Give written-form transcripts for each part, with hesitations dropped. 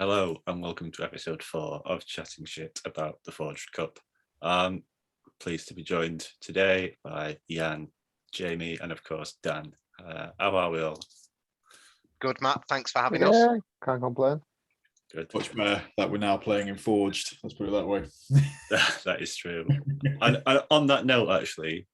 Hello and welcome to episode 4 of Chatting Shit about the Forged Cup. Pleased to be joined today by Yan, Jamie, and of course Dan. How are we all? Good, Matt. Thanks for having us. Yeah, can't complain. Good. Much better that we're now playing in Forged. Let's put it that way. That is true. And on that note, actually,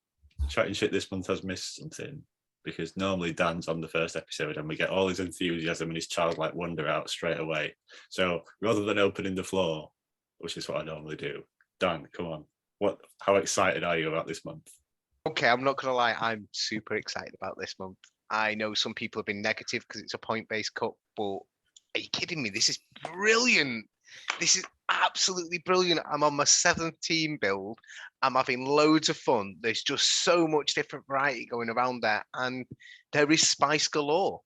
Chatting Shit this month has missed something because normally Dan's on the first episode and we get all his enthusiasm and his childlike wonder out straight away. So rather than opening the floor, which is what I normally do, Dan, come on. How excited are you about this month? Okay, I'm not going to lie. I'm super excited about this month. I know some people have been negative because it's a point-based cup, but are you kidding me? This is brilliant. This is absolutely brilliant. I'm on my 7th team build. I'm having loads of fun. There's just so much different variety going around there. And there is spice galore.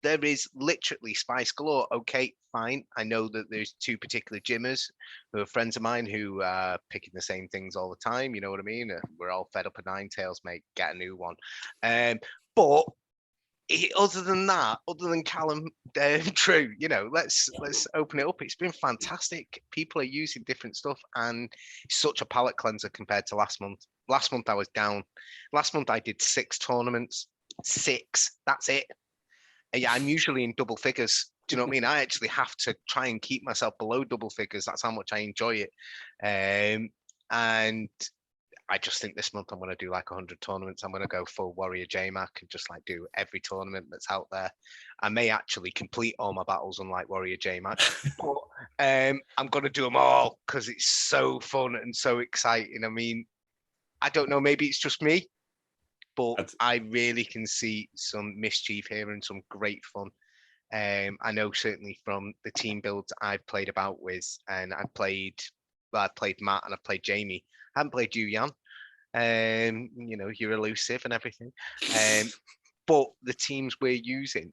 There is literally spice galore. Okay, fine. I know that there's 2 particular gymmers who are friends of mine who are picking the same things all the time. You know what I mean? We're all fed up of Ninetales, mate. Get a new one. But other than that, other than Callum, Drew, let's open it up. It's been fantastic. People are using different stuff, and it's such a palate cleanser compared to last month. Last month I was down. Last month I did 6 tournaments. 6. That's it. And yeah, I'm usually in double figures. Do you know what I mean? I actually have to try and keep myself below double figures. That's how much I enjoy it. And I just think this month I'm going to do like 100 tournaments. I'm going to go full Warrior JMac and just like do every tournament that's out there. I may actually complete all my battles unlike Warrior JMac, but I'm going to do them all because it's so fun and so exciting. I mean, I don't know, maybe it's just me, but I really can see some mischief here and some great fun. I know certainly from the team builds I've played about with, and I've played Matt and I've played Jamie. I haven't played you, Yan. You're elusive and everything. But the teams we're using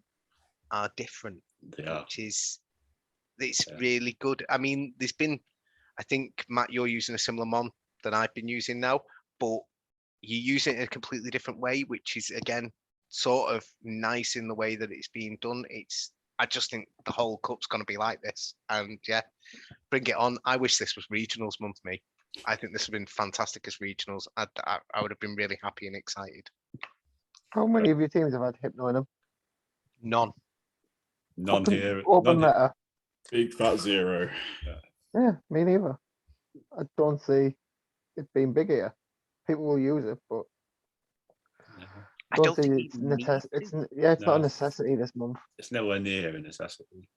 are different, which is really good. I mean, I think, Matt, you're using a similar mon that I've been using now, but you use it in a completely different way, which is, again, sort of nice in the way that it's being done. I just think the whole cup's going to be like this. And yeah, bring it on. I wish this was regionals month, me. I think this would have been fantastic as regionals. I would have been really happy and excited. How many of your teams have had Hypno in them? None. None here. Open meta. Big fat 0. Yeah, me neither. I don't see it being big here. People will use it, but I don't think it's not a necessity this month. It's nowhere near a necessity.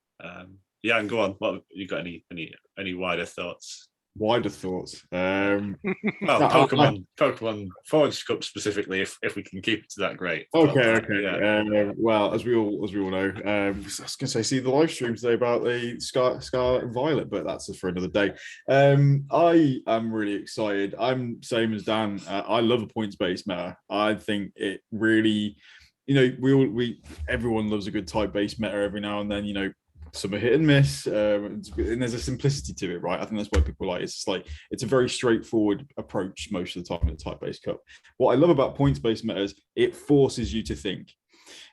Yeah, and go on. What you got? Any wider thoughts? Wider thoughts. Well, Pokemon Forged Cup specifically, if we can keep it to that, great. Okay. Yeah. Well, as we all know, I was going to say, see the live stream today about the Scarlet and Violet, but that's for another day. I am really excited. I'm same as Dan. I love a points-based meta. I think it really, everyone loves a good type-based meta every now and then. Some are hit and miss, and there's a simplicity to it, right? I think that's why people like it. It's like it's a very straightforward approach most of the time in the type-based cup. What I love about points-based metas, it forces you to think.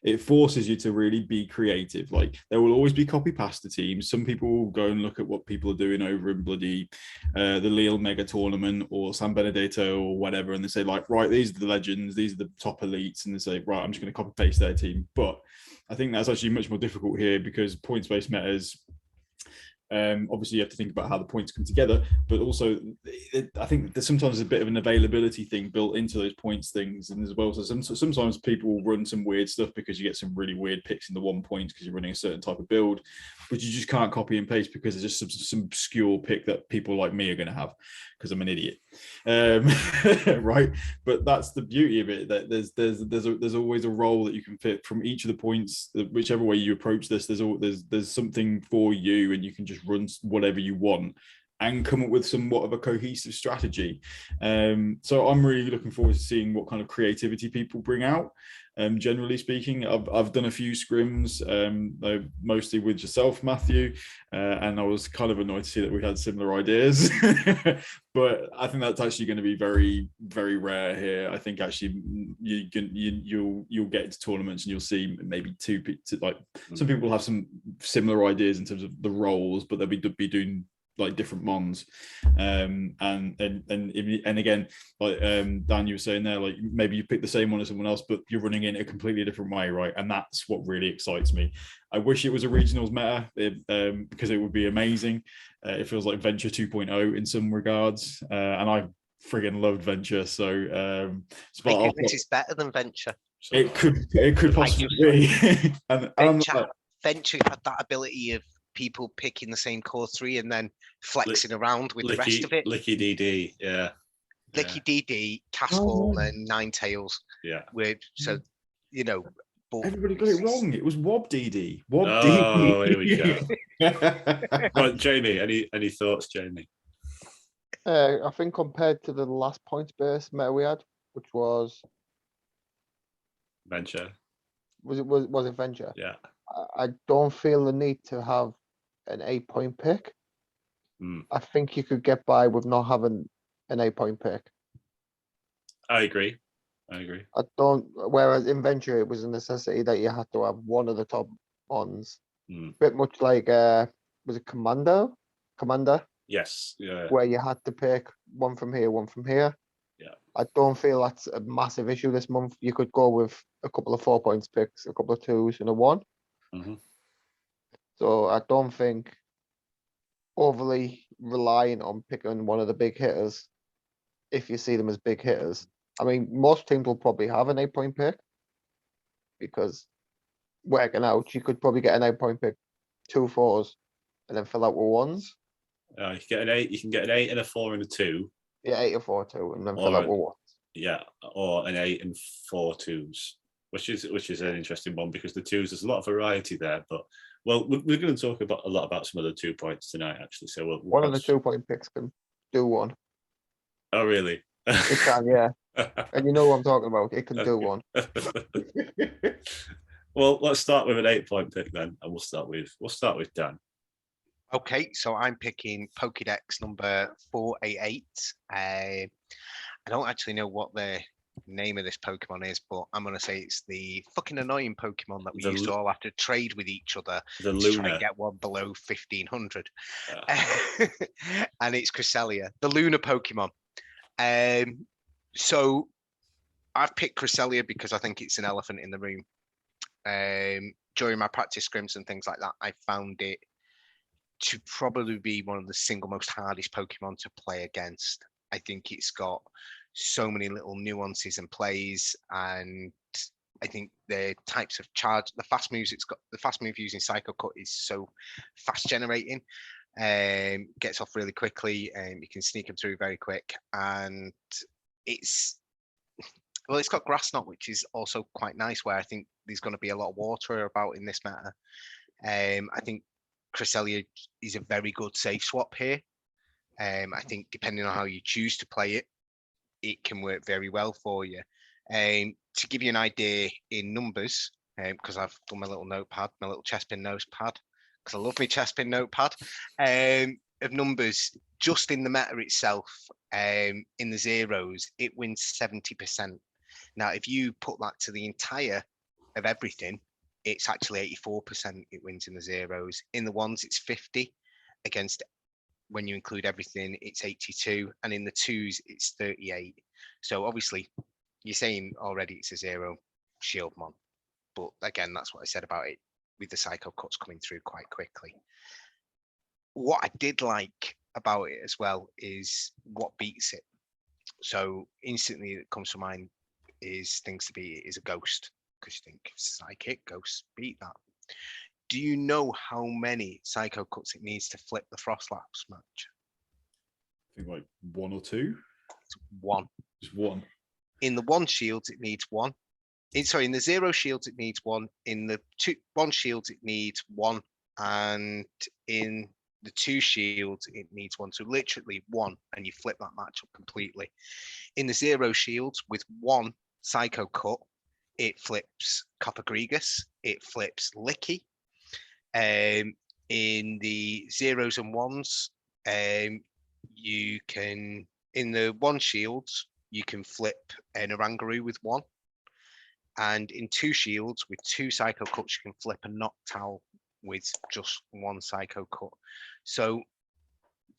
It forces you to really be creative. Like there will always be copy pasta teams. Some people will go and look at what people are doing over in bloody the Lille Mega Tournament or San Benedetto or whatever, and they say like, right, these are the legends, these are the top elites, and they say, right, I'm just going to copy paste their team. But I think that's actually much more difficult here because points-based metas, obviously you have to think about how the points come together, but also I think there's sometimes a bit of an availability thing built into those points things, and as well, so sometimes people will run some weird stuff because you get some really weird picks in the 1 point because you're running a certain type of build, but you just can't copy and paste because it's just some obscure pick that people like me are going to have because I'm an idiot, right? But that's the beauty of it, that there's always a role that you can fit from each of the points. Whichever way you approach this, there's something for you, and you can just run whatever you want and come up with somewhat of a cohesive strategy. So I'm really looking forward to seeing what kind of creativity people bring out. Generally speaking, I've done a few scrims, mostly with yourself, Matthew, and I was kind of annoyed to see that we had similar ideas. But I think that's actually going to be very, very rare here. I think actually you'll get into tournaments and you'll see maybe some people have some similar ideas in terms of the roles, but they'll be doing like different mons, and again, like Dan, you were saying there, like maybe you pick the same one as someone else, but you're running in a completely different way, right? And that's what really excites me. I wish it was a regionals meta, because it would be amazing. It feels like Venture 2.0 in some regards, and I friggin' loved Venture. So, I think this is better than Venture. So it could possibly be. and Venture had that ability of people picking the same core 3 and then flexing around with the rest of it. Licky DD, yeah. Licky DD, Castball, and Ninetales. Yeah. So, you know, but everybody got it wrong. It was Wob DD. Wob DD. Oh, here we go. Right, Jamie, any thoughts, Jamie? I think compared to the last points-based meta we had, which was Venture. Was it Venture? Yeah. I don't feel the need to have an 8-point pick. I think you could get by with not having an 8-point pick. I agree. I don't. Whereas in Venture, it was a necessity that you had to have one of the top ones. Bit much like was it Commander? Yes. Yeah. Where you had to pick one from here, one from here. Yeah. I don't feel that's a massive issue this month. You could go with a couple of 4 points picks, a couple of 2s, and a 1. So I don't think overly relying on picking one of the big hitters if you see them as big hitters. I mean, most teams will probably have an 8-point pick because working out, you could probably get an 8-point pick, 2 4s, and then fill out with 1s. You can get an 8. You can get an 8 and a 4 and a 2. Yeah, 8 or 4 2, and then fill out with 1s. Yeah, or an 8 and 4 2s, which is an interesting one because the 2s, there's a lot of variety there. But well, we're going to talk a lot about some of the 2 points tonight, actually. So one of the 2-point picks can do 1. Oh, really? It can, yeah. And you know what I'm talking about. It can do 1. Well, let's start with an 8-point pick then, and we'll start with Dan. Okay, so I'm picking Pokédex number 488. I don't actually know what the name of this Pokemon is, but I'm going to say it's the fucking annoying Pokemon that we used to all have to trade with each other to try and get one below 1500. And it's Cresselia, the Lunar Pokemon. So I've picked Cresselia because I think it's an elephant in the room. During my practice scrims and things like that, I found it to probably be one of the single most hardest Pokemon to play against. I think it's got so many little nuances and plays, and I think the types of charge, the fast moves it's got, the fast move using Psycho Cut is so fast generating, gets off really quickly, and you can sneak them through very quick. And it's got Grass Knot, which is also quite nice, where I think there's going to be a lot of water about in this meta. I think Cresselia is a very good safe swap here. I think depending on how you choose to play it, it can work very well for you. To give you an idea in numbers, because I've done my little notepad, my little chestpin notepad, because I love my chestpin notepad, of numbers, just in the meta itself, in the zeros, it wins 70%. Now, if you put that to the entire of everything, it's actually 84% it wins in the zeros. In the ones, it's 50. Against, when you include everything, it's 82. And in the 2s, it's 38. So obviously, you're saying already it's a 0 shield mon. But again, that's what I said about it, with the Psycho Cuts coming through quite quickly. What I did like about it as well is what beats it. So instantly that comes to mind is things to beat it is a ghost, because you think psychic ghosts beat that. Do you know how many Psycho Cuts it needs to flip the Frostlaps match? I think like 1 or 2. It's 1. Just 1. In the 1 shields, it needs 1. In the 0 shields, it needs 1. In the 1 shields, it needs 1. And in the 2 shields, it needs 1. So literally 1, and you flip that matchup completely. In the 0 shields, with 1 Psycho Cut, it flips Copper Gregus, it flips Licky. In the 0s and 1s, you can, in the 1 shields, you can flip an Oranguru with 1. And in 2 shields, with 2 Psycho Cuts, you can flip a Noctowl with just 1 Psycho Cut. So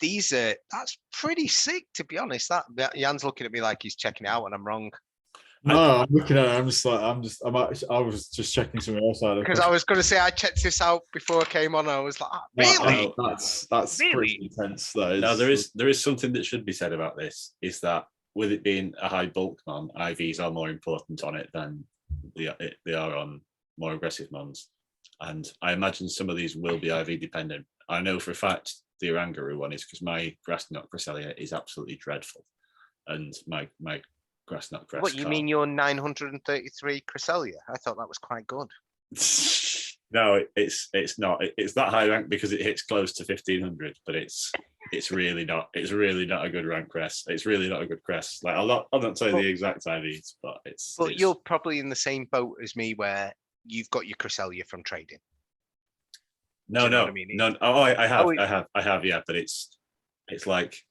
these are, that's pretty sick, to be honest. That Jan's looking at me like he's checking it out and I'm wrong. No, I'm looking at it. I'm just like, I was just checking something else out. Because I was going to say, I checked this out before I came on. And I was like, really? That's Really? pretty intense. That is. Now there is something that should be said about this, is that with it being a high bulk mon, IVs are more important on it than they are on more aggressive mons. And I imagine some of these will be IV dependent. I know for a fact the Oranguru one is, because my Grassnot Cresselia is absolutely dreadful. And my Grassnot Crest. What, you mean your 933 Cresselia? I thought that was quite good. No, it's not. It's that high rank because it hits close to 1500, but it's really not. It's really not a good rank crest. It's really not a good crest. Like I'll not tell you the exact IVs, but it's. But you're probably in the same boat as me, where you've got your Cresselia from trading. No. Oh, I have, yeah, but it's like.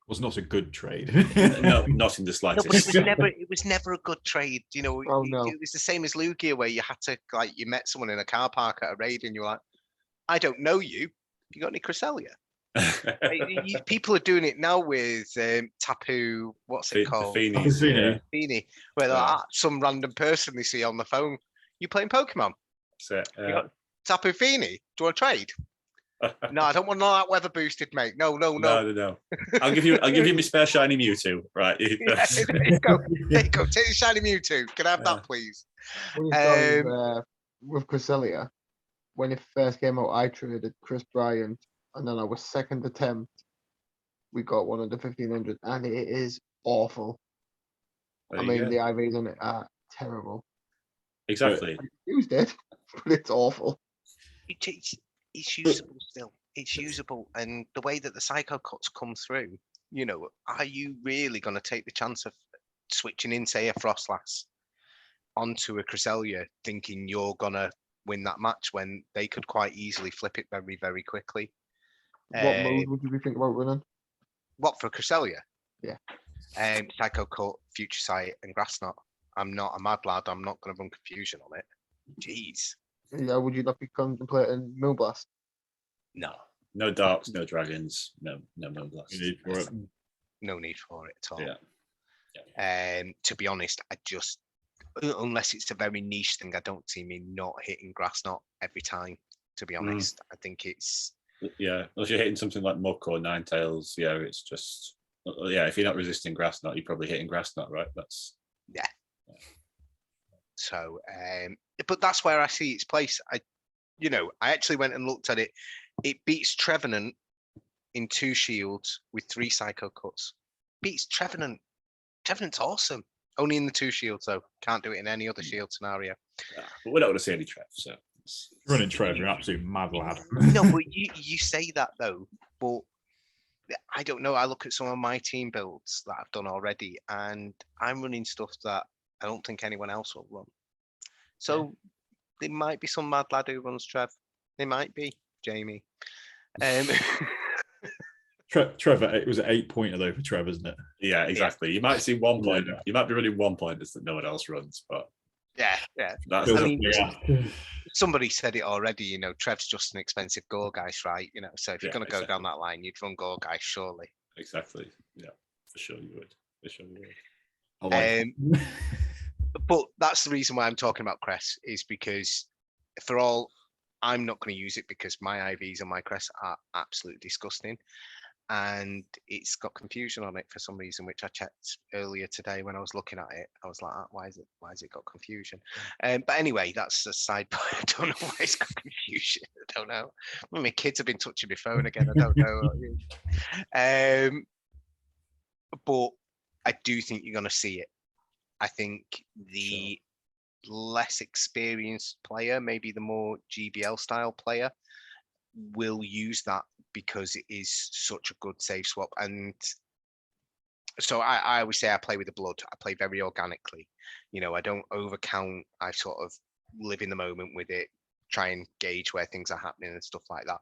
Was not a good trade. No, not in the slightest. No, but it was never a good trade. You know, Oh, no. it was the same as Lugia, where you had to, like, you met someone in a car park at a raid and you're like, I don't know you. Have you got any Cresselia? People are doing it now with Tapu, what's it called? Feeny. Where some random person they see on the phone. You playing Pokemon? So, You got Tapu Fini? Do you want to trade? No, I don't want all that weather boosted, mate. No. I'll give you my spare shiny Mewtwo, right? Yeah, there you go. Take the shiny Mewtwo. Can I have that, please? With Cresselia, when it first came out, I traded Chris Bryant, and then our second attempt, we got one under 1500, and it is awful. There I you mean, go. the IVs on it are terrible. Exactly. I used it, but it's awful. It's usable still. It's usable, and the way that the Psycho Cuts come through, you know, are you really going to take the chance of switching in, say, a Frostlass onto a Cresselia, thinking you're going to win that match when they could quite easily flip it very, very quickly? What mode would you be thinking about running? What, for Cresselia? Yeah. Psycho Cut, Future Sight, and Grassnot. I'm not a mad lad. I'm not going to run Confusion on it. Jeez. Yeah, would you not be contemplating Moonblast? No darks, no dragons, no Moonblast. No need for it at all. Yeah. To be honest, I just, unless it's a very niche thing, I don't see me not hitting Grassnot every time. To be honest, I think it's. Yeah, unless you're hitting something like Muck or Ninetales, yeah, it's just. Yeah, if you're not resisting Grassnot, you're probably hitting Grassnot, right? That's. Yeah. So, but that's where I see its place. I actually went and looked at it. It beats Trevenant in 2 shields with 3 Psycho Cuts. Beats Trevenant. Trevenant's awesome. Only in the 2 shields, though. Can't do it in any other shield scenario. Yeah, but we're not going to see any Trev, so. Running Trev, you're an absolute mad lad. No, but you say that, though. But I don't know. I look at some of my team builds that I've done already, and I'm running stuff that I don't think anyone else will run. So there might be some mad lad who runs Trev. There might be Jamie. Trevor, it was an 8-pointer though for Trev, isn't it? Yeah, exactly. You might see 1 pointer. You might be running 1 pointers that no one else runs, but yeah. That's Somebody said it already. You know, Trev's just an expensive Gorgeist, right? You know, so if you're going to go down that line, you'd run Gorgeist, surely. Exactly. Yeah, for sure you would. But that's the reason why I'm talking about Cress, is because for all, I'm not going to use it because my IVs and my Cress are absolutely disgusting. And it's got confusion on it for some reason, which I checked earlier today when I was looking at it. I was like, why is it got confusion? But anyway, that's a side point. I don't know why it's got confusion. I don't know. My kids have been touching my phone again. I don't know. But I do think you're going to see it. I think the less experienced player, maybe the more GBL style player, will use that because it is such a good safe swap. And so I always say I play with the blood. I play very organically. You know, I don't overcount. I sort of live in the moment with it, try and gauge where things are happening and stuff like that.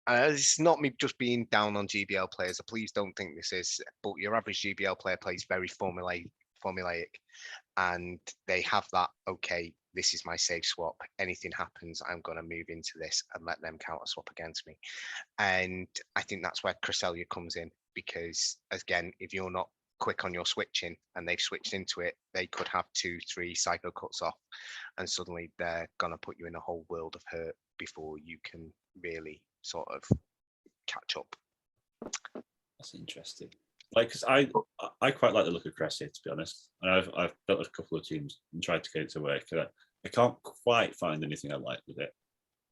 It's not me just being down on GBL players. Please don't think this is, but your average GBL player plays very formulaic, and they have that, okay, this is my safe swap. Anything happens, I'm going to move into this and let them counter swap against me. And I think that's where Cresselia comes in, because again, if you're not quick on your switching and they've switched into it, they could have 2-3 psycho cuts off, and suddenly they're going to put you in a whole world of hurt before you can really sort of catch up. That's interesting. Like, cause I quite like the look of Cresselia, to be honest. And I've built a couple of teams and tried to get it to work. I can't quite find anything I like with it,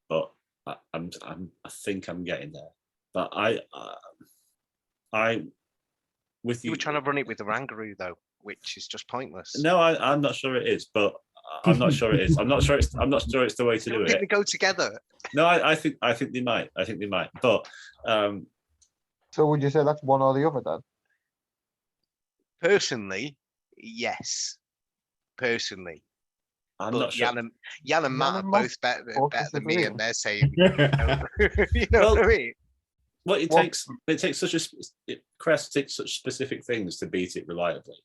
but I think I'm getting there. But with you were trying to run it with the Rangaroo though, which is just pointless. No, I'm not sure it is, but I'm not sure it is. I'm not sure it's the way to do it. They go together. No, I think they might. I think they might. But So would you say that's one or the other then? Personally, yes. Personally. I'm but not sure. Yan and Matt are both better than me, and they're saying, you know Well, what I mean? Well, it takes Crest takes such specific things to beat it reliably,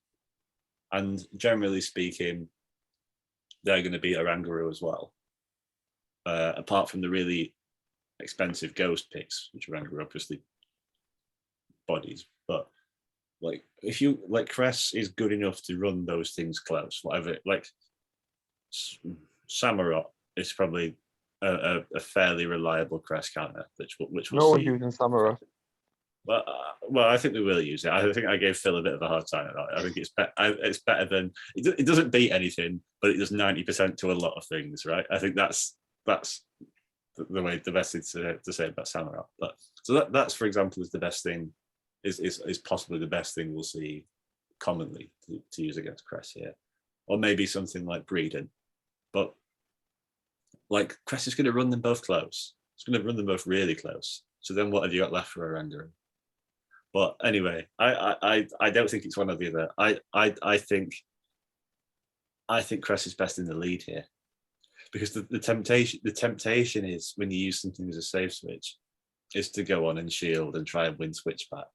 and generally speaking, they're going to beat a Rangaroo as well. Apart from the really expensive ghost picks, which Rangaroo obviously bodies, but like if you like, Crest is good enough to run those things close. Whatever, like Samurott is probably a fairly reliable Crest counter, which we'll No one's see. using Samurott. Well, I think we will use it. I think I gave Phil a bit of a hard time about it. I think it's better than it doesn't beat anything, but it does 90% to a lot of things, right? I think that's the best thing to say about Samurott. But so that's for example is the best thing, is possibly the best thing we'll see commonly to use against Crest here, or maybe something like Breeden, but like Crest is going to run them both close. It's going to run them both really close. So then what have you got left for a Rangaroo? But anyway, I don't think it's one or the other. I think Crest is best in the lead here, because the temptation is, when you use something as a save switch, is to go on and shield and try and win switch back.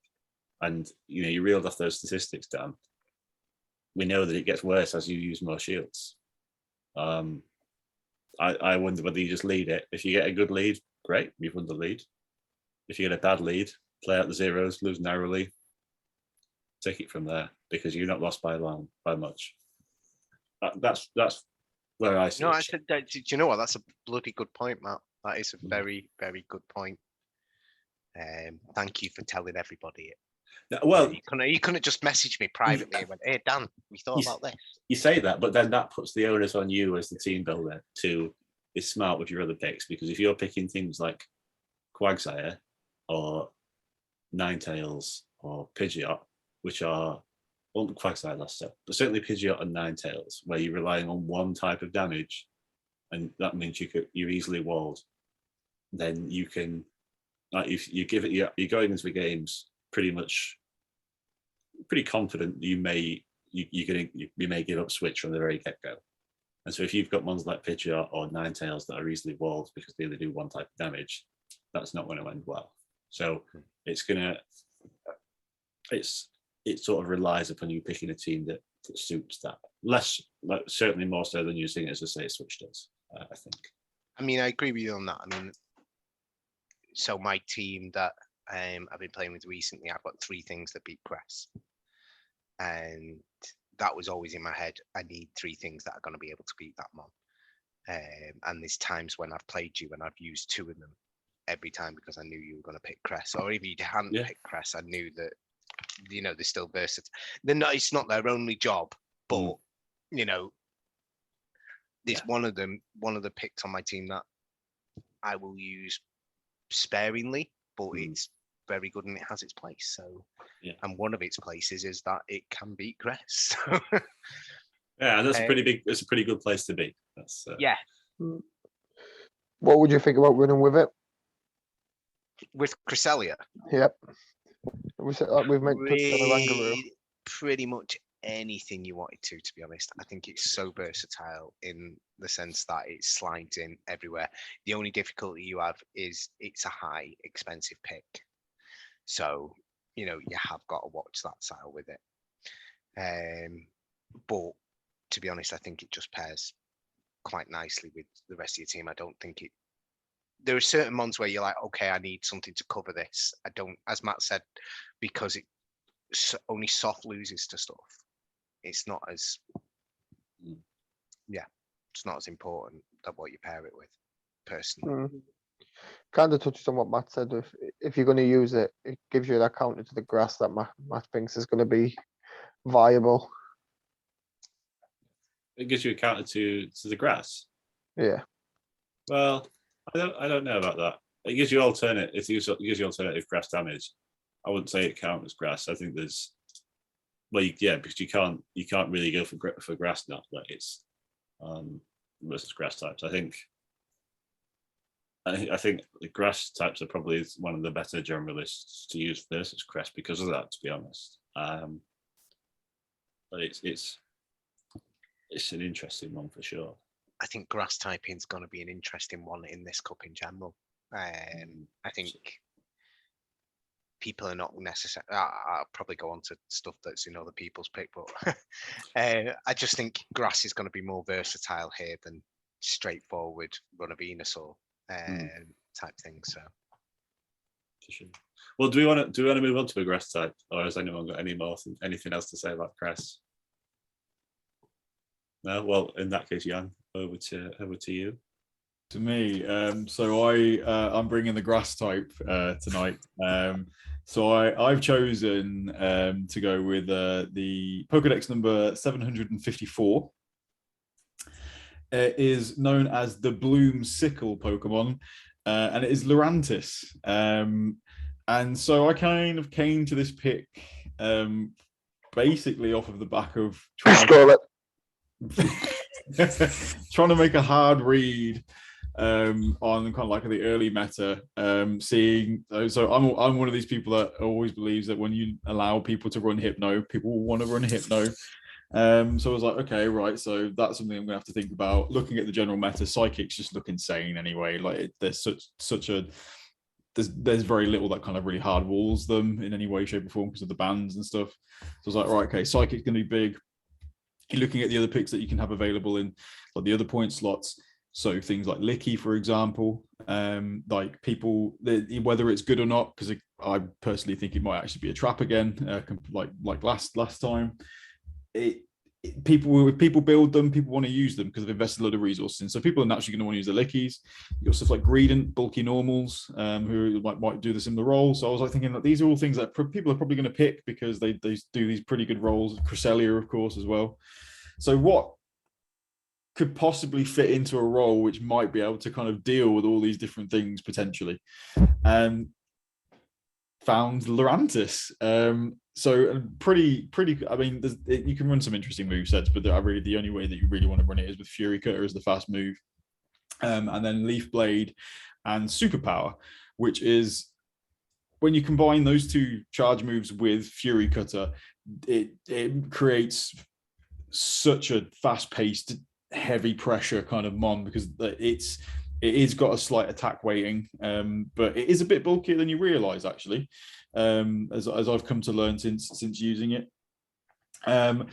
And you reeled off those statistics, Dan. We know that it gets worse as you use more shields. I wonder whether you just lead it. If you get a good lead, great, you've won the lead. If you get a bad lead, play out the zeros, lose narrowly, take it from there, because you're not lost by much. That's where I see it. Do you know what? That's a bloody good point, Matt. That is a very, very good point. Thank you for telling everybody it. Well, you couldn't just message me privately and went, "Hey Dan, we thought about this." You say that, but then that puts the onus on you as the team builder to be smart with your other picks, because if you're picking things like Quagsire or Ninetales or Pidgeot, which are, well, Quagsire less so, but certainly Pidgeot and Ninetales, where you're relying on one type of damage, and that means you're easily walled, then you can, like, if you give it, you're going into the games pretty confident you may give up switch from the very get-go. And so if you've got ones like Pidgeot or Ninetales that are easily walled because they only do one type of damage, that's not going to end well. So it sort of relies upon you picking a team that suits that. Less, like, certainly more so than using it as a safe switch does, I think. I mean, I agree with you on that. I mean, so my team that I've been playing with recently, I've got 3 things that beat Crest. And that was always in my head. I need 3 things that are going to be able to beat that mon. And there's times when I've played you and I've used 2 of them every time because I knew you were going to pick Crest. Or if you hadn't picked Crest, I knew that, they're still versatile. It's not their only job, but, there's one of the picks on my team that I will use sparingly, but it's very good and it has its place. So, and one of its places is that it can beat Crest. Yeah, and that's a pretty big. It's a pretty good place to be. That's yeah. What would you think about running with it? with Cresselia. Yep. We've made touched on the Rangaroo. Pretty much anything you wanted to be honest. I think it's so versatile in the sense that it slides in everywhere. The only difficulty you have is it's a high, expensive pick. So, you have got to watch that style with it. But to be honest, I think it just pairs quite nicely with the rest of your team. I don't think it. There are certain ones where you're like, okay, I need something to cover this. I don't, as Matt said, because it only soft loses to stuff. It's not as, it's not as important that what you pair it with, personally. Kind of touched on what Matt said. If you're going to use it, it gives you that counter to the grass that Matt thinks is going to be viable. It gives you a counter to the grass. Yeah. Well, I don't know about that. It gives you alternate. It gives you alternative grass damage. I wouldn't say it counts as grass. I think there's, because you can't really go for grass now. Like it's versus grass types. I think the grass types are probably one of the better generalists to use versus crest because of that. To be honest, but it's an interesting one for sure. I think grass typing is going to be an interesting one in this cup in general. I think people are not necessarily. I'll probably go on to stuff that's in other people's pick, but I just think grass is going to be more versatile here than straightforward run of Venusaur type thing. So, well, do we want to move on to a grass type, or has anyone got anything else to say about grass? No. Well, in that case, Jan, over to you. To me, so I'm bringing the grass type tonight. So I've chosen to go with the Pokédex number 754. It is known as the Bloom Sickle Pokemon, and it is Lurantis. And so I kind of came to this pick basically off of the back of trying to make a hard read on kind of like the early meta, seeing. So I'm one of these people that always believes that when you allow people to run Hypno, people will want to run Hypno. So I was like, okay, right. So that's something I'm gonna have to think about. Looking at the general meta, Psychics just look insane anyway. Like there's there's very little that kind of really hard walls them in any way, shape, or form because of the bans and stuff. So I was like, right, okay, Psychic's gonna be big. You're looking at the other picks that you can have available in like the other point slots. So things like Licky, for example, like people, whether it's good or not, because I personally think it might actually be a trap again, like last time. People build them, people want to use them because they've invested a lot of resources in. So people are naturally going to want to use the Lickies. You've got stuff like Greedent, bulky normals, who might do this in the role. So I was like thinking that these are all things that people are probably going to pick because they do these pretty good roles. Cresselia, of course, as well. So what could possibly fit into a role which might be able to kind of deal with all these different things potentially? Found Lurantis. So pretty. I mean, you can run some interesting movesets, but the only way that you really want to run it is with Fury Cutter as the fast move, and then Leaf Blade and Superpower, which is when you combine those two charge moves with Fury Cutter, it creates such a fast-paced, heavy pressure kind of mon because it is got a slight attack weighting, but it is a bit bulkier than you realize actually, as I've come to learn since using it. Yeah,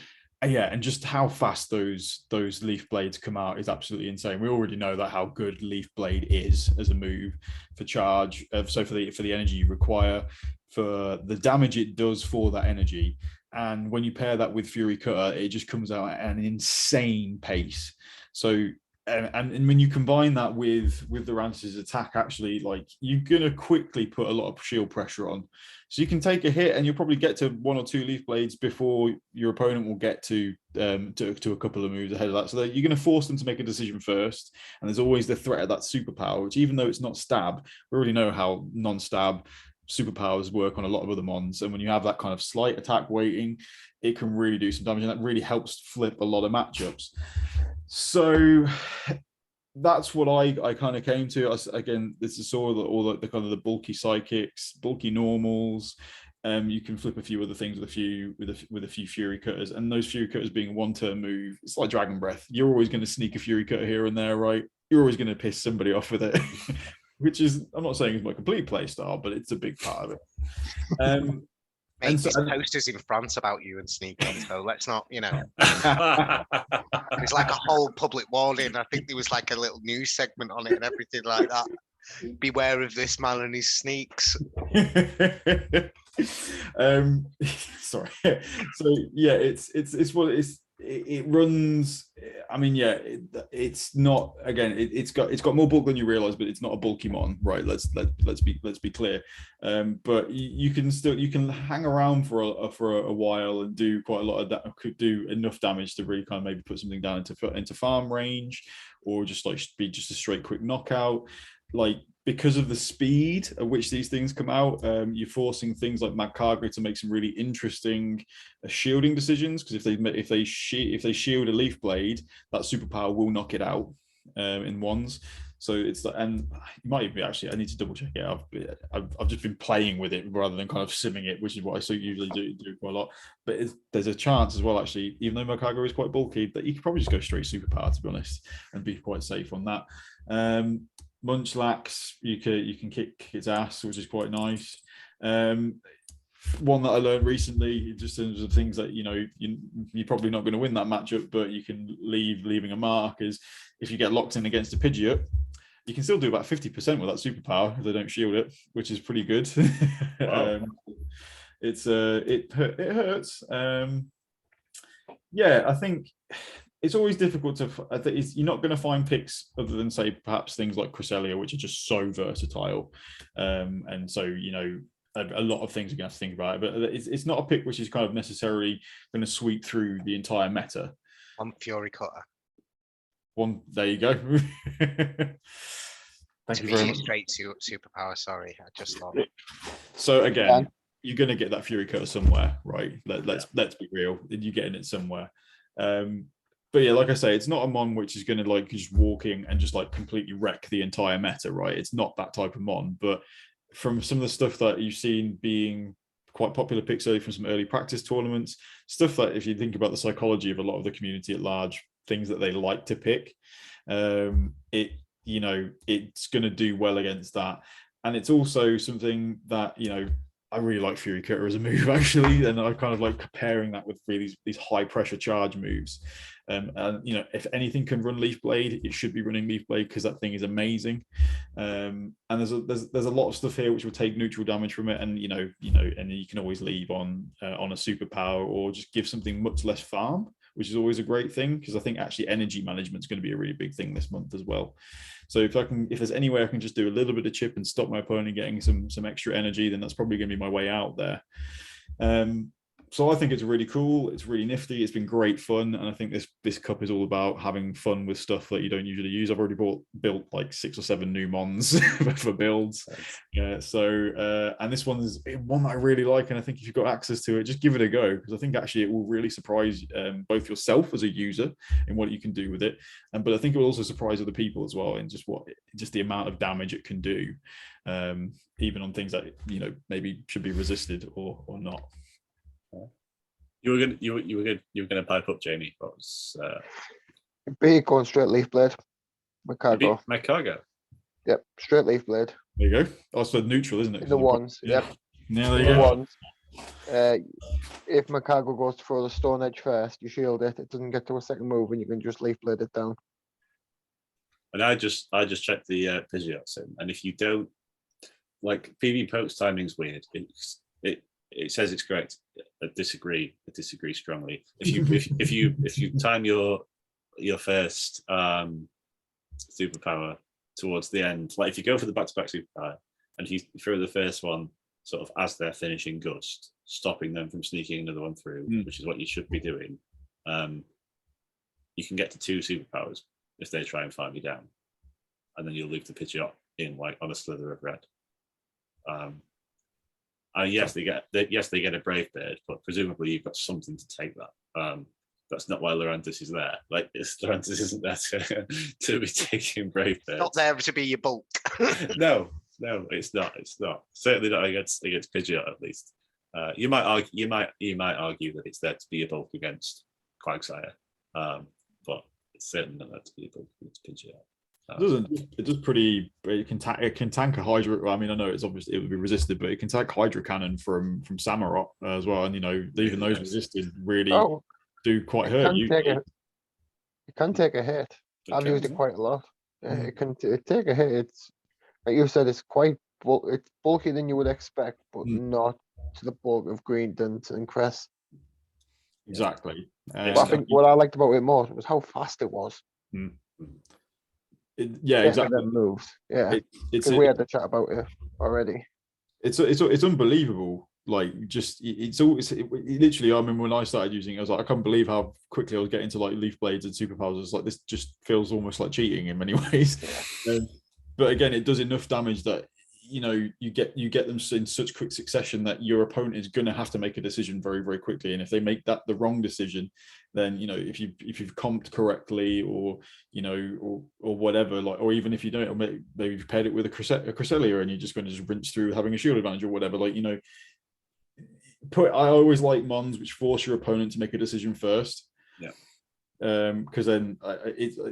and just how fast those Leaf Blades come out is absolutely insane. We already know that how good Leaf Blade is as a move for charge, so for the energy you require, for the damage it does for that energy. And when you pair that with Fury Cutter, it just comes out at an insane pace. So, and when you combine that with the Lurantis' attack, actually, like you're gonna quickly put a lot of shield pressure on. So you can take a hit, and you'll probably get to one or two Leaf Blades before your opponent will get to a couple of moves ahead of that. So you're going to force them to make a decision first. And there's always the threat of that superpower, which even though it's not stab, we already know how non-stab superpowers work on a lot of other mons, and when you have that kind of slight attack weighting, it can really do some damage, and that really helps flip a lot of matchups. So that's what I kind of came to. Again, this is all the kind of the bulky psychics, bulky normals. You can flip a few other things with a few Fury Cutters, and those Fury Cutters being a 1-turn move, it's like Dragon Breath. You're always going to sneak a Fury Cutter here and there, right? You're always going to piss somebody off with it, which is, I'm not saying it's my complete play style, but it's a big part of it. Mate, there's posters in France about you and sneaking, so let's not, There's like a whole public warning. I think there was like a little news segment on it and everything like that. Beware of this man and his sneaks. Sorry. So yeah, it's what it is. It runs. I mean, yeah, it's not. Again, it's got more bulk than you realize, but it's not a bulky mon, right? Let's be clear. But you can hang around for a while and do quite a lot of that. Could do enough damage to really kind of maybe put something down into farm range, or just like be just a straight quick knockout. Like, because of the speed at which these things come out, you're forcing things like Magcargo to make some really interesting shielding decisions. Because if they shield a Leaf Blade, that superpower will knock it out in ones. So it's and you might even be actually. I need to double check it. I've just been playing with it rather than kind of simming it, which is what I usually do quite a lot. But there's a chance as well, actually, even though Magcargo is quite bulky, that you could probably just go straight superpower, to be honest, and be quite safe on that. Munchlax, you can kick its ass, which is quite nice. One that I learned recently, just in terms of things that you're probably not going to win that matchup, but you can leaving a mark, is if you get locked in against a Pidgeot, you can still do about 50% with that superpower if they don't shield it, which is pretty good. Wow. It hurts. Yeah, I think it's always difficult to. You're not going to find picks other than, say, perhaps things like Cresselia, which are just so versatile, and so a lot of things you're going to have to think about. But it's not a pick which is kind of necessarily going to sweep through the entire meta. One Fury Cutter. There you go. Thank you very much. Straight superpower. Sorry, I just thought it. So again, you're going to get that Fury Cutter somewhere, right? Let's be real. You're getting it somewhere. But yeah, like I say, it's not a mon which is going to like just walk in and just like completely wreck the entire meta, right? It's not that type of mon. But from some of the stuff that you've seen being quite popular picks early from some early practice tournaments, stuff that if you think about the psychology of a lot of the community at large, things that they like to pick, it's going to do well against that. And it's also something that, I really like Fury Cutter as a move, actually, and I kind of like pairing that with really these high pressure charge moves. And if anything can run Leaf Blade, it should be running Leaf Blade, because that thing is amazing. And there's a lot of stuff here which will take neutral damage from it, and and you can always leave on a superpower, or just give something much less farm, which is always a great thing, because I think actually energy management is going to be a really big thing this month as well. So if there's any way I can just do a little bit of chip and stop my opponent getting some extra energy, then that's probably going to be my way out there. So I think it's really cool. It's really nifty. It's been great fun, and I think this cup is all about having fun with stuff that you don't usually use. I've already built like 6 or 7 new mons for builds. Yeah. So and this one is one that I really like, and I think if you've got access to it, just give it a go, because I think actually it will really surprise both yourself as a user in what you can do with it, but I think it will also surprise other people as well in just the amount of damage it can do, even on things that maybe should be resisted or not. You were gonna pipe up, Jamie. What was Be going straight Leaf Blade. Magcargo. Magcargo? Yep, straight Leaf Blade. There you go. Also neutral, isn't it? The ones. Yep. Yeah, there you go. Ones. If Magcargo goes to throw the Stone Edge first, you shield it. It doesn't get to a second move, and you can just Leaf Blade it down. And I just checked the Pidgeots in, and if you don't like PV Poke's timing's weird. It says it's correct. I disagree strongly. If you time your first superpower towards the end, like if you go for the back-to-back superpower and you throw the first one sort of as they're finishing Gust, stopping them from sneaking another one through, which is what you should be doing, you can get to 2 superpowers if they try and farm you down, and then you'll leave the Pidgeot in like on a slither of red. Yes, they get a Brave Bird, but presumably you've got something to take that. That's not why Lurantis is there. Like, Lurantis isn't there to be taking brave birds. Not there to be your bulk. No, it's not. It's not. Certainly not against Pidgeot, at least. You might argue that it's there to be a bulk against Quagsire, but it's certainly not there to be a bulk against Pidgeot. It does pretty. It can tank a Hydra. I mean, I know it's obviously it would be resisted, but it can tank Hydra Cannon from Samurott as well. And even those resisted really do quite hurt you. It can take a hit. I've used it quite a lot. It can take a hit. It's like you said, it's quite it's bulky than you would expect, but not to the bulk of Greendon and Cress. Exactly. But I think what I liked about it more was how fast it was. Exactly. Moves. Yeah, because we had the chat about it already. It's unbelievable. Like, just literally. I remember when I started using it, I was like, I can't believe how quickly I was getting to like Leaf Blades and Super Powers. It's like, this just feels almost like cheating in many ways. But again, it does enough damage that you get them in such quick succession that your opponent is going to have to make a decision very, very quickly. And if they make that the wrong decision, then if you've comped correctly or whatever, like, or even if you don't, maybe you've paired it with a Cresselia and you're just going to just rinse through having a shield advantage or whatever, like, I always like mons which force your opponent to make a decision first. Because then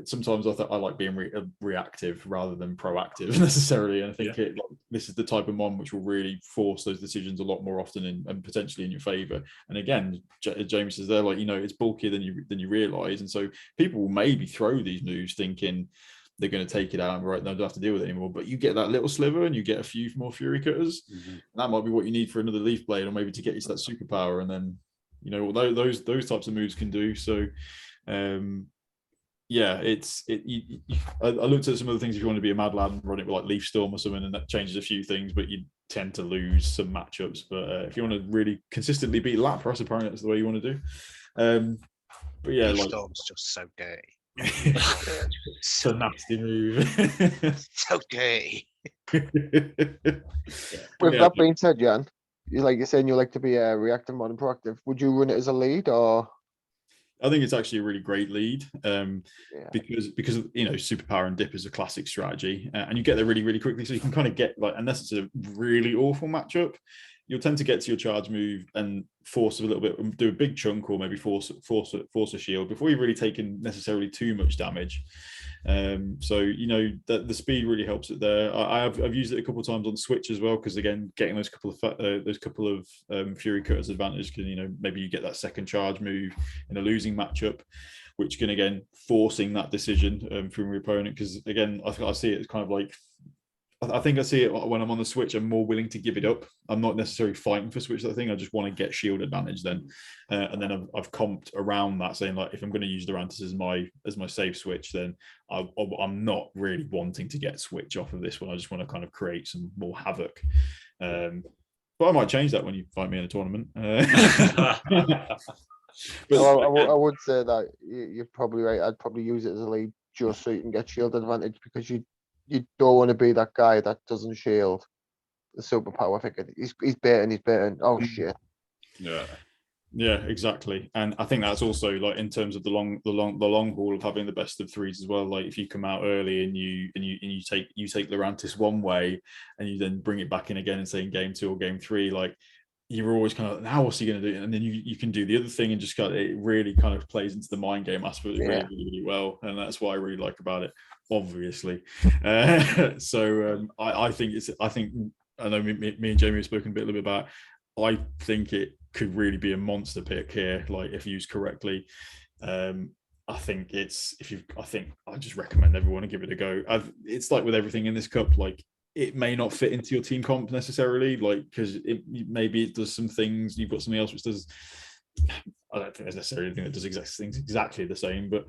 sometimes I like being reactive rather than proactive necessarily, and I think this is the type of mon which will really force those decisions a lot more often and potentially in your favor. And again, Jamie says there, like, it's bulkier than you realize, and so people will maybe throw these moves thinking they're going to take it out and they don't have to deal with it anymore. But you get that little sliver and you get a few more Fury Cutters. And that might be what you need for another Leaf Blade, or maybe to get you to that superpower. And then, those types of moves can do. So, I looked at some of the things if you want to be a mad lad and run it with like Leaf Storm or something, and that changes a few things, but you tend to lose some matchups. But if you want to really consistently beat Lapras, apparently that's the way you want to do. But yeah, Leaf Storm's just so dirty. It's a nasty move. So dirty. With that being said, Jan, you're saying you like to be reactive more than proactive. Would you run it as a lead, or? I think it's actually a really great lead, because superpower and dip is a classic strategy, and you get there really, really quickly. So you can kind of get, like, unless it's a really awful matchup, you'll tend to get to your charge move and force a little bit, do a big chunk, or maybe force a shield before you've really taken necessarily too much damage. So the speed really helps it there. I've used it a couple of times on Switch as well, because again, getting those couple of Fury Cutters advantage, can maybe you get that second charge move in a losing matchup, which can again forcing that decision from your opponent. Because again, I see it as kind of like, I think I see it when I'm on the Switch. I'm more willing to give it up. I'm not necessarily fighting for Switch that thing. I just want to get shield advantage then, and then I've comped around that, saying like, if I'm going to use Lurantis as my safe Switch, then I'm not really wanting to get Switch off of this one. I just want to kind of create some more havoc. But I might change that when you fight me in a tournament. But I would say that you're probably right. I'd probably use it as a lead just so you can get shield advantage, because you don't want to be that guy that doesn't shield the superpower. I think he's baiting. Oh shit. Yeah, exactly. And I think that's also, like, in terms of the long haul of having the best of threes as well. Like, if you come out early and you take Lurantis one way and you then bring it back in again and say in game 2 or game 3, like, you're always kind of, now what's he going to do? And then you can do the other thing, and just kind of, it really kind of plays into the mind game aspect really, really well. And that's what I really like about it, obviously. So I think I know me and Jamie have spoken a little bit about, I think it could really be a monster pick here, like, if used correctly. I think I just recommend everyone to give it a go. It's like with everything in this cup, like, it may not fit into your team comp necessarily, like, because maybe it does some things. You've got something else which does. I don't think there's necessarily anything that does things exactly the same, but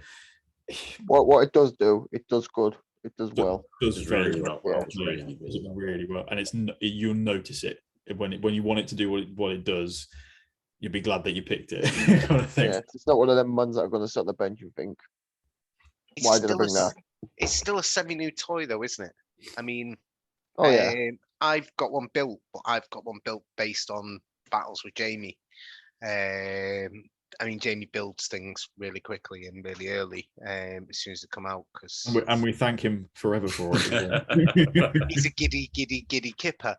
what it does do, it does good. It does well. It does very well. well. Really well, and you'll notice it when you want it to do what it does. You'll be glad that you picked it. Kind of thing. Yeah, it's not one of them ones that are going to sit on the bench and think, why did I bring that? It's still a semi-new toy, though, isn't it? I mean, I've got one built, but I've got one built based on battles with Jamie. I mean, Jamie builds things really quickly and really early as soon as they come out because And we thank him forever for it. he's a giddy kipper.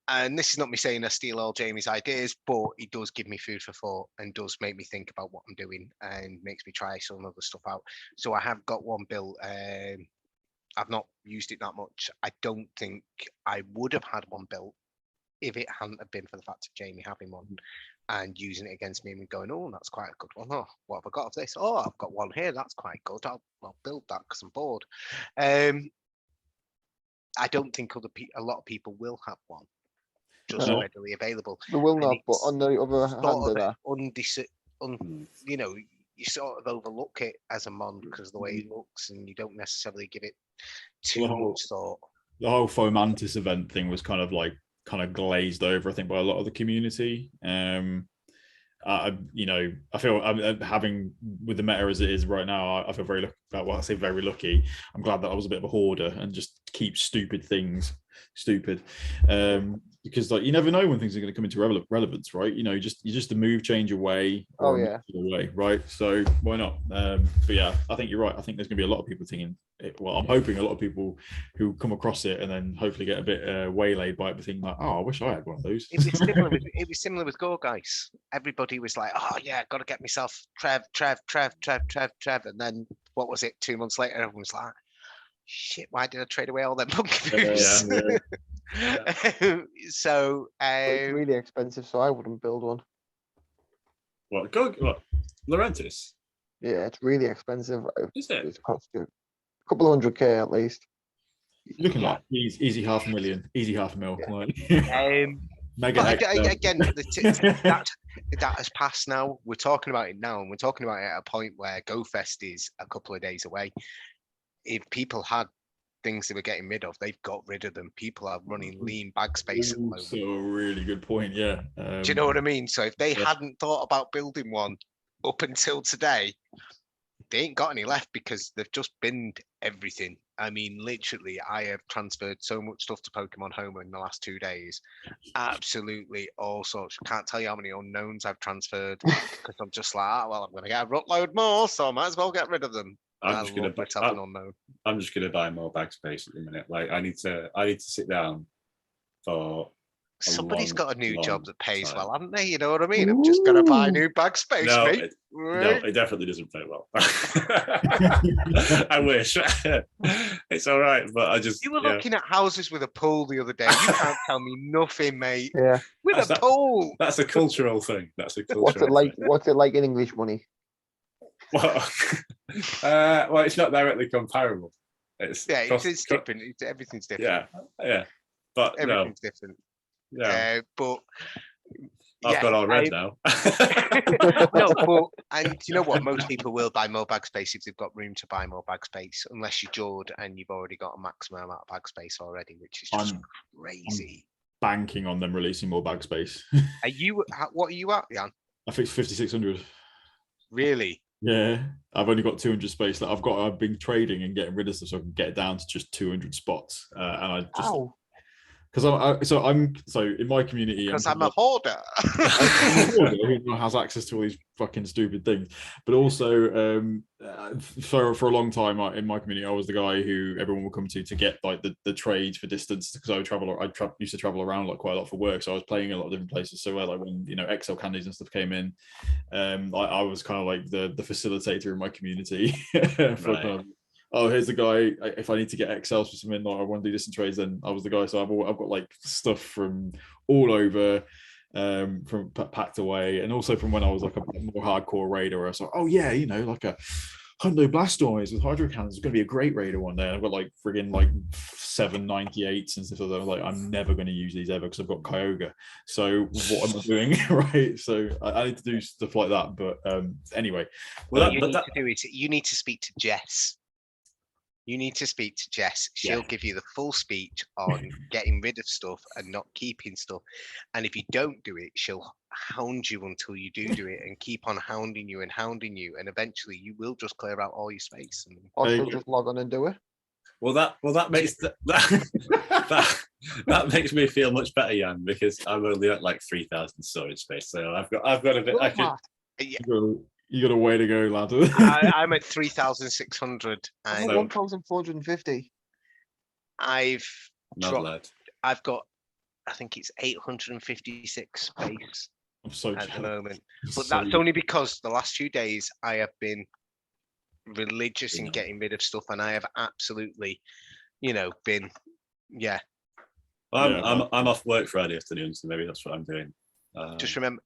And this is not me saying I steal all Jamie's ideas, but he does give me food for thought and does make me think about what I'm doing and makes me try some other stuff out. So I have got one built. I've not used it that much. I don't think I would have had one built if it hadn't have been for the fact of Jamie having one and using it against me and going, oh, that's quite a good one. Oh, what have I got of this? Oh, I've got one here. That's quite good. I'll build that because I'm bored. I don't think a lot of people will have one just readily available. They will not, but on the other hand of that, you know, you sort of overlook it as a mon because of the way it looks, and you don't necessarily give it too much thought. The whole Fomantis event thing was kind of glazed over, I think, by a lot of the community. You know, I feel I'm having with the meta as it is right now. I feel very very lucky. I'm glad that I was a bit of a hoarder and just keep stupid things stupid, because like you never know when things are going to come into relevance, right? You know, you just the move change away. Away, right? So why not? But yeah, I think you're right. I think there's going to be a lot of people thinking. Well, I'm hoping a lot of people who come across it and then hopefully get a bit waylaid by it, but think like, oh, I wish I had one of those. It was similar with Go Guys. Everybody was like, oh yeah, got to get myself Trev, and then what was it? 2 months later, everyone was like, shit, why did I trade away all them pumpkin moves? So it's really expensive, so I wouldn't build one. What? Lurantis? Yeah, it's really expensive. Is it? It's cost you a couple of $100K at least. You're looking like easy $500,000, easy $500,000. Yeah. Like, again, that has passed now. We're talking about it now, and we're talking about it at a point where GoFest is a couple of days away. If people had things they were getting rid of, they've got rid of them. People are running lean bag space at the moment. So a really good point, yeah. Do you know what I mean? So if they hadn't thought about building one up until today, they ain't got any left because they've just binned everything. I mean, literally, I have transferred so much stuff to Pokemon Home in the last 2 days. Absolutely all sorts. Can't tell you how many unknowns I've transferred because I'm just like, well, I'm going to get a ruckload more, so I might as well get rid of them. I'm just going to buy more bag space at the minute. Like I need to sit down for. Somebody's got a new job that pays well, haven't they? You know what I mean? I'm just going to buy new bag space, mate. No, it definitely doesn't pay well. I wish. It's all right, but I just... You were looking at houses with a pool the other day. You can't tell me nothing, mate. Yeah. With a pool. That's a cultural thing. What's it like in English money? Well, it's not directly comparable. It's different. Everything's different. Yeah. But everything's different. Yeah. But I've got all red now. And you know what? Most people will buy more bag space if they've got room to buy more bag space, unless you're Jord and you've already got a maximum amount of bag space already, which is just crazy. I'm banking on them releasing more bag space. What are you at, Jan? I think it's 5,600. Really? Yeah, I've only got 200 space. I've been trading and getting rid of stuff so I can get it down to just 200 spots, and I just. Because so in my community, because I'm a hoarder. Who has access to all these fucking stupid things, but also for a long time in my community, I was the guy who everyone would come to get like the trades for distance because I used to travel around like quite a lot for work, so I was playing a lot of different places. So like when XL candies and stuff came in, I was kind of like the facilitator in my community for oh, here's the guy. If I need to get XLs for something, like I want to do distance trades, then I was the guy. So I've got like stuff from all over, from packed away, and also from when I was like a more hardcore raider. Where I was like, oh yeah, like a Hundo Blastoise with Hydro Cannons is going to be a great raider one day. And I've got like friggin' like 798s and stuff like that. I'm like, I'm never going to use these ever because I've got Kyogre. So what am I doing, right? So I need to do stuff like that. But anyway, what you need to speak to Jess. You need to speak to Jess. She'll give you the full speech on getting rid of stuff and not keeping stuff. And if you don't do it, she'll hound you until you do it and keep on hounding you. And eventually you will just clear out all your space. Or she'll just log on and do it. Well, that makes That makes me feel much better, Jan, because I'm only at like 3,000 storage space, so I've got a bit. I could. You got a way to go, lad. I'm at 3,600, I'm and at 1,450. I've Not dropped. lad. I've got, I think it's 856 space I'm so at the jealous. moment, but So that's only because the last few days I have been religious in Yeah. getting rid of stuff, and I have absolutely, been, yeah. Well, I'm off work Friday afternoon, so maybe that's what I'm doing. Just remember,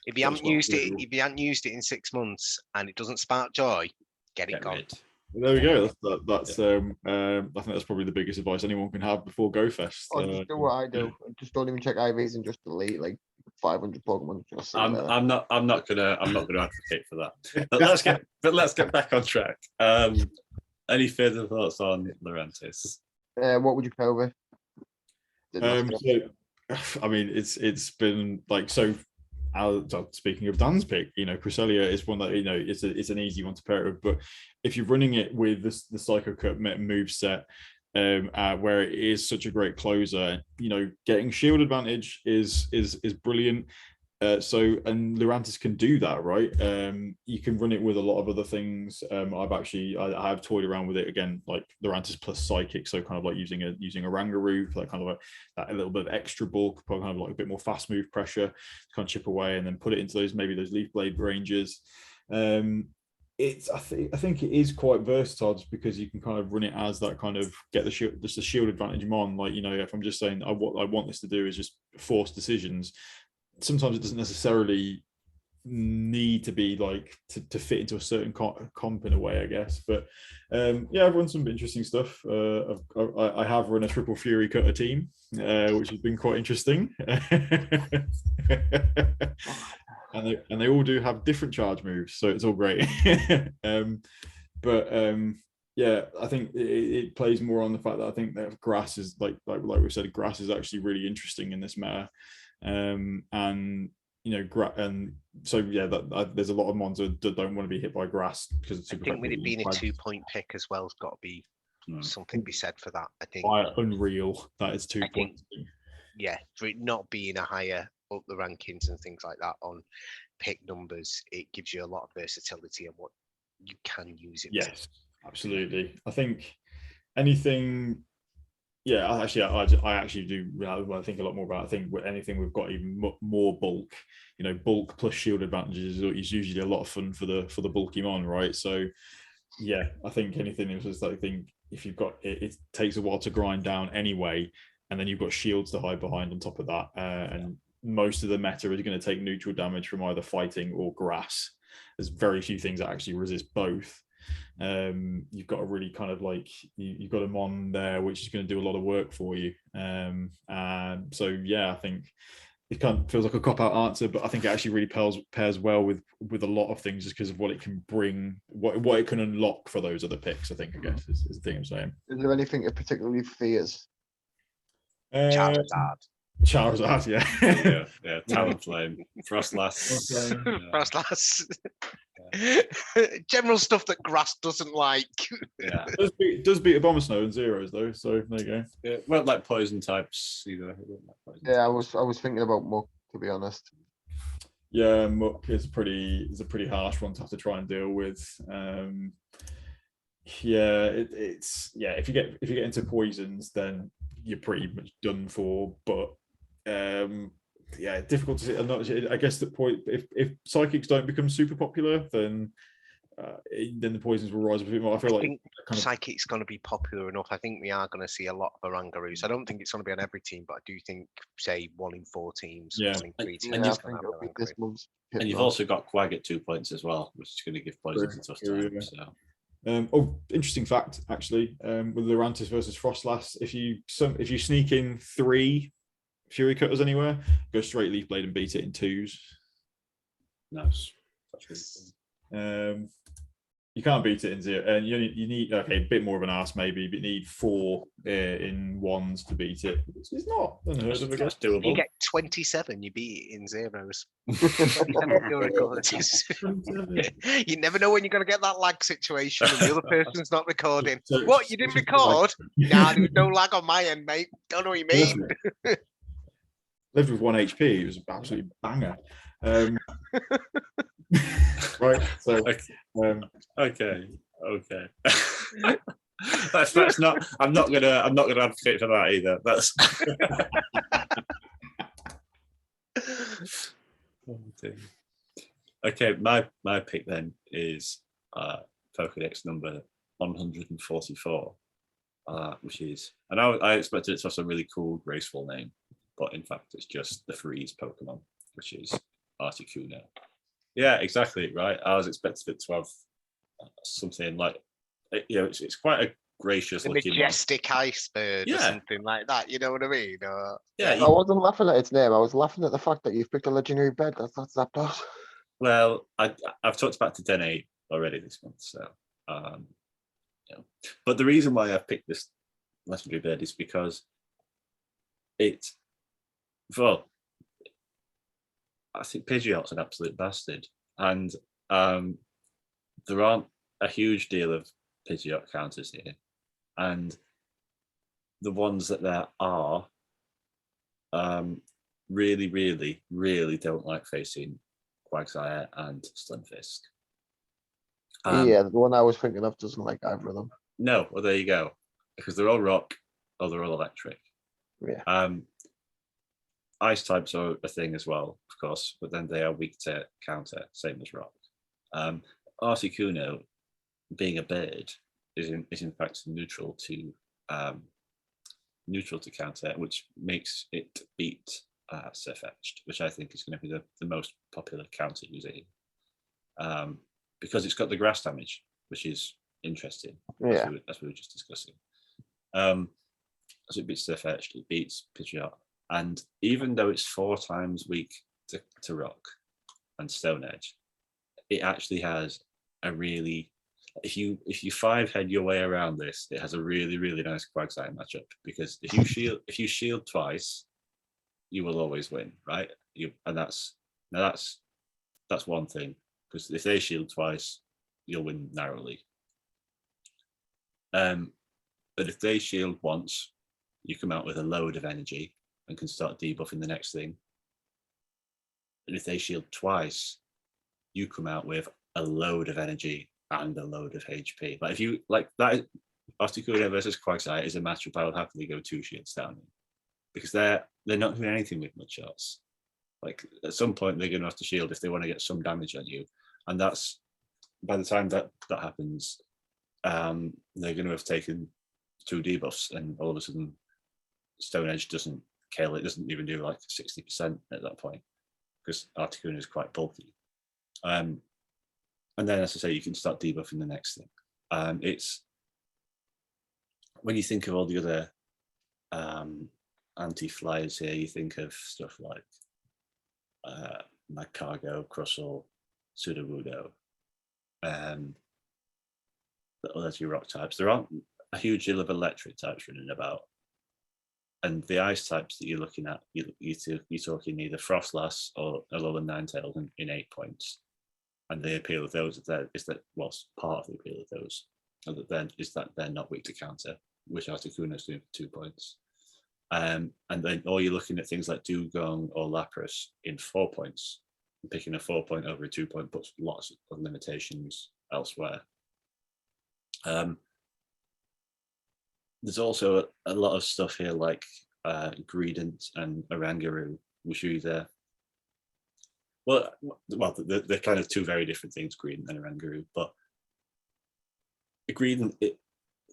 if you that's haven't what used it, we will. if you haven't used it in 6 months and it doesn't spark joy, get it Get gone. rid. There we go. That's I think that's probably the biggest advice anyone can have before GoFest. Or just do what I do. Just don't even check IVs and just delete like 500 Pokemon. Just sit there. I'm not gonna advocate for that. But let's get back on track. Any further thoughts on Lurantis? What would you pair with? So, I mean, it's been like so. Speaking of Dan's pick, Cresselia is one that it's an easy one to pair it with. But if you're running it with the Psycho Cut move set, where it is such a great closer, getting shield advantage is brilliant. And Lurantis can do that, right? You can run it with a lot of other things. I have toyed around with it again, like Lurantis plus Psychic, so kind of like using a Rangaroo, like kind of a little bit of extra bulk, kind of like a bit more fast move pressure to kind of chip away, and then put it into those Leaf Blade ranges. I think it is quite versatile just because you can kind of run it as that kind of get the shield advantage on. Like, if I'm just saying what I want this to do is just force decisions. Sometimes it doesn't necessarily need to be like to fit into a certain comp in a way, I guess. But I've run some interesting stuff. I have run a triple Fury Cutter team, which has been quite interesting. and they all do have different charge moves, so it's all great. I think it plays more on the fact that I think that grass is like we said, grass is actually really interesting in this meta. There's a lot of mons that don't want to be hit by grass because it's super. I think with it being a 2-point pick as well, has got to be something to be said for that. I think unreal that is 2 points. For it not being a higher up the rankings and things like that on pick numbers, it gives you a lot of versatility on what you can use it. Yes, absolutely. I think anything. Yeah, I actually do. I think a lot more about. I think with anything we've got even more bulk. Bulk plus shield advantages is usually a lot of fun for the bulky mon, right? So, yeah, I think anything is just. I think if you've got it takes a while to grind down anyway, and then you've got shields to hide behind on top of that, and most of the meta is going to take neutral damage from either fighting or grass. There's very few things that actually resist both. You've got a really kind of like you've got a mon there which is going to do a lot of work for you. I think it kind of feels like a cop-out answer, but I think it actually really pairs well with a lot of things just because of what it can bring, what it can unlock for those other picks. I guess is the thing I'm saying. Is there anything it particularly fears? Charizard, yeah. Talonflame, Frostlass, Frostlass. General stuff that grass doesn't like. Yeah, it does beat Abomasnow and zeros though, so there you go. Yeah, well, like poison types either. Yeah, I was thinking about Muck, to be honest. Yeah, Muck is a pretty harsh one to have to try and deal with. If you get into poisons, then you're pretty much done for. But difficult to see. I guess if psychics don't become super popular, then the poisons will rise a bit more. I think psychic's going to be popular enough. I think we are going to see a lot of Orangaroos. I don't think it's going to be on every team, but I do think, say, 1 in 4 teams, 1 in 3 teams. And you've also got Quag at 2 points as well, which is going to give poisons a tough time. So. Interesting fact actually, with Lurantis versus Frostlass, if you sneak in 3 Fury Cutters anywhere, go straight Leaf Blade and beat it in 2s. Nice. You can't beat it in zero, and you need okay, a bit more of an ass maybe, but you need 4 in ones to beat it. It's not unheard of, I guess. That's doable. You get 27, you beat it in zeros. 27 pure records. You never know when you're going to get that lag situation and the other person's not recording. What, you didn't record? Nah, there was no lag on my end, mate. Don't know what you mean. Lived with 1 HP. It was an absolute banger. Right. So okay. that's not. I'm not gonna advocate for that either. That's. Okay, my pick then is Pokédex number 144, which is, and I expected it to have some really cool, graceful name, but in fact it's just the freeze Pokemon, which is Articuno. Yeah, exactly right. I was expecting it to have something like, it's quite a gracious looking majestic iceberg or something like that. You know what I mean? I wasn't laughing at its name. I was laughing at the fact that you've picked a legendary bed. That's Zapdos. Well, I've talked about Tedene already this month, so but the reason why I've picked this legendary bird is because I think Pidgeot's an absolute bastard, and there aren't a huge deal of Pidgeot counters here, and the ones that there are really, really, really don't like facing Quagsire and Stunfisk. Yeah, the one I was thinking of doesn't like either of them. No, well, there you go, because they're all rock or they're all electric. Yeah. Ice types are a thing as well, of course, but then they are weak to counter, same as rock. Articuno, being a bird, is in fact neutral to counter, which makes it beat Silph Arena, which I think is going to be the most popular counter using, because it's got the grass damage, which is interesting. Yeah, as we were just discussing. So it beats Silph Arena, it beats Pidgeot, and even though it's 4 times weak to rock and Stone Edge, it actually has a really, if you 5-head your way around this, it has a really, really nice Quagsire matchup, because if you shield twice, you will always win, right? That's one thing, because if they shield twice, you'll win narrowly. But if they shield once, you come out with a load of energy and can start debuffing the next thing. And if they shield twice, you come out with a load of energy and a load of HP. Like if you like that, Articuno versus Quagsire is a matchup I would happily go 2 shields down in, because they're not doing anything with much else. Like at some point they're going to have to shield if they want to get some damage on you, and that's, by the time that happens, they're going to have taken 2 debuffs, and all of a sudden Stone Edge doesn't kill. It doesn't even do like 60% at that point, because Articuno is quite bulky. And then, as I say, you can start debuffing the next thing. It's when you think of all the other anti-flyers here, you think of stuff like Magcargo, Crustle, Sudowoodo, the other 2 rock types. There aren't a huge deal of electric types running about. And the ice types that you're looking at, you're talking either Frostlass or Alolan Ninetales in 8 points. And the appeal of those is that part of the appeal of those is that they're not weak to counter, which Articuno's doing for 2 points. And then, or you're looking at things like Dugong or Lapras in 4 points. And picking a 4 point over a 2 point puts lots of limitations elsewhere. There's also a lot of stuff here like Greedent and Oranguru, which are either, they're kind of 2 very different things, Greedent and Oranguru, but Greedent,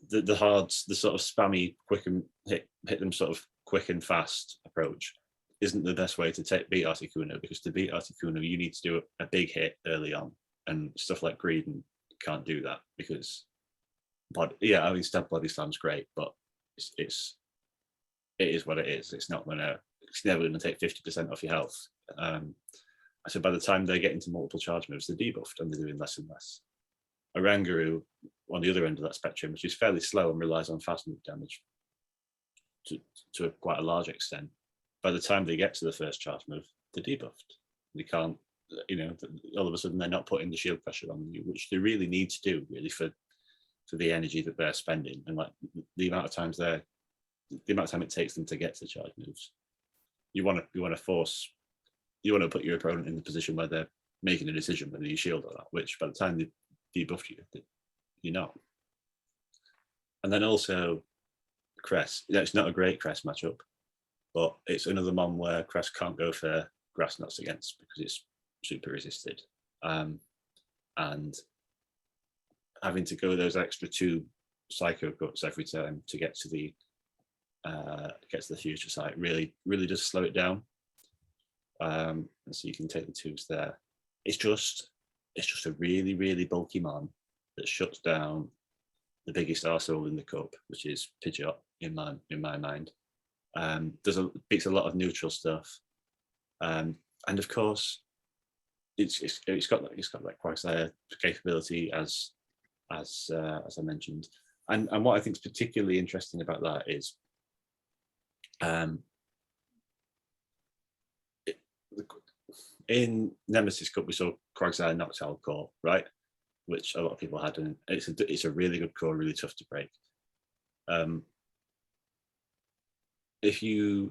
the hards, the sort of spammy, quick and hit them sort of quick and fast approach isn't the best way to beat Articuno, because to beat Articuno, you need to do a big hit early on, and stuff like Greedent can't do that because, Stab Body Slam's great, but it is what it is. It's never gonna take 50% off your health. So by the time they get into multiple charge moves, they're debuffed and they're doing less and less. Oranguru on the other end of that spectrum, which is fairly slow and relies on fast move damage to quite a large extent. By the time they get to the first charge move, they're debuffed. They can't, all of a sudden they're not putting the shield pressure on you, which they really need to do, really, for the energy that they're spending, and like the amount of time it takes them to get to charge moves. You want to put your opponent in the position where they're making a decision whether you shield or not, which by the time they debuff you, you're not. And then also Cress. It's not a great Cress matchup, but it's another mon where Cress can't go for grass knots against because it's super resisted. And having to go those extra 2 psycho cuts every time to get to the future site really does slow it down. And so you can take the 2s there. It's just a really, really bulky mon that shuts down the biggest arsehole in the cup, which is Pidgeot in my mind. Beats a lot of neutral stuff, and of course, it's got like Quagsire capability as I mentioned, and what I think is particularly interesting about that is, in Nemesis Cup we saw Quagsire Noctowl core, right, which a lot of people had, and it's a really good core, really tough to break. If you're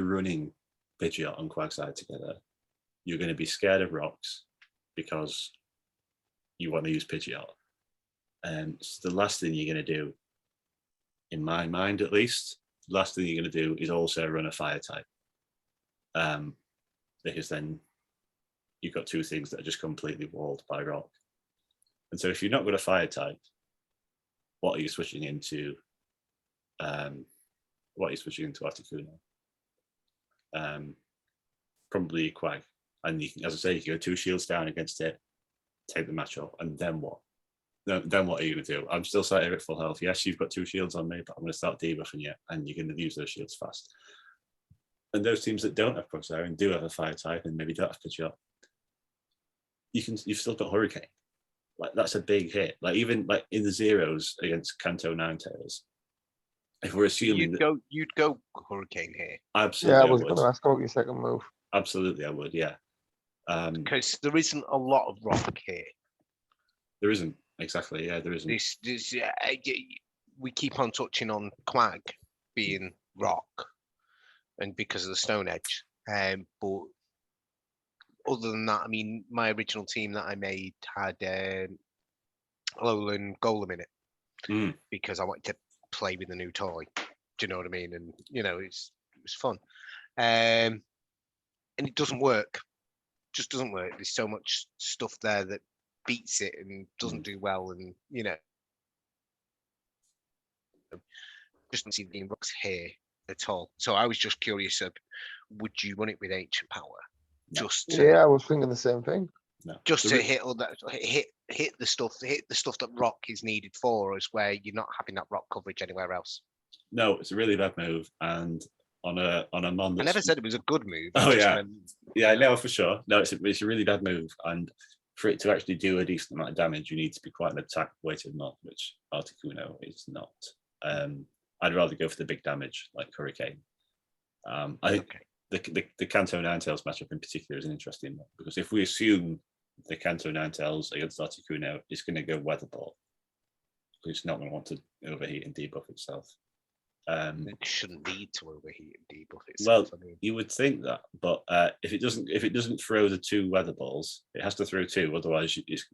running Pidgeot and Quagsire together, you're going to be scared of rocks because you want to use Pidgeot. So the last thing you're going to do, in my mind at least, the last thing you're going to do is also run a fire type. Because then you've got 2 things that are just completely walled by rock. And so if you're not going to fire type, what are you switching into? Articuno? Probably Quag. And you can, as I say, you can go 2 shields down against it, take the match up, and then what? Then what are you going to do? I'm still sat here at full health. Yes, you've got 2 shields on me, but I'm going to start debuffing you, and you're going to use those shields fast. And those teams that don't have Quagsire and do have a fire type and maybe don't have Pidgeot, you've still got Hurricane. Like, that's a big hit. Like, even like in the zeros against Kanto Ninetales, if we're assuming you'd go Hurricane here. Absolutely, Yeah, I was going to ask about your second move. Absolutely, I would. Yeah, because there isn't a lot of rock here. There isn't, exactly. Yeah, there isn't. We keep on touching on Quag being rock, and because of the Stone Edge. But other than that, I mean, my original team that I made had Alolan Golem in it because I wanted to play with a new toy. Do you know what I mean? And it was fun. And it doesn't work. Just doesn't work. There's so much stuff there that beats it and doesn't do well, and just don't see the rocks here at all. So I was just curious of, would you run it with Ancient Power? No. I was thinking the same thing. No. Just to hit all that, hit the stuff that rock is needed for us, where you're not having that rock coverage anywhere else. No, it's a really bad move, and on a mon. I never said it was a good move. Oh yeah, yeah, no, for sure. No, it's a really bad move, and for it to actually do a decent amount of damage, you need to be quite an attack-weighted mon, which Articuno is not. I'd rather go for the big damage like Hurricane. I think the Kanto Ninetales matchup in particular is an interesting one, because if we assume the Kanto Ninetales against Articuno is going to go Weather Ball, it's not going to want to overheat and debuff itself. It shouldn't need to overheat and debuff itself. Well, you would think that, but if it doesn't throw the 2 Weather Balls, it has to throw 2. Otherwise, it's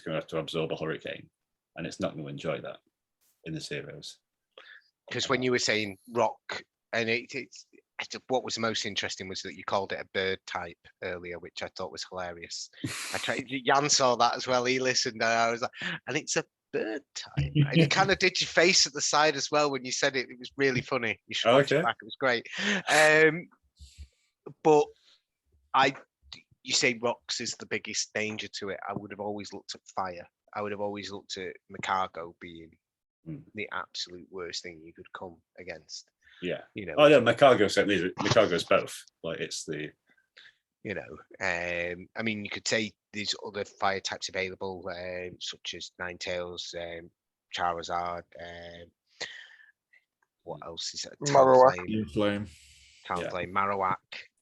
going to have to absorb a Hurricane, and it's not going to enjoy that in the zeros. Because when you were saying rock, and it's what was most interesting was that you called it a bird type earlier, which I thought was hilarious. Jan saw that as well. He listened, and I was like, and it's a bird type. And you kind of did your face at the side as well when you said it. It was really funny. You should watch it back. It was great. But you say rocks is the biggest danger to it. I would have always looked at fire. I would have always looked at Macargo being the absolute worst thing you could come against. Yeah. Oh no, Macargo certainly is. Macargo's both. Like, it's the You know, I mean, you could say there's other fire types available, such as Ninetales, Charizard. What else is it? Marowak. Flame. Talonflame, Marowak.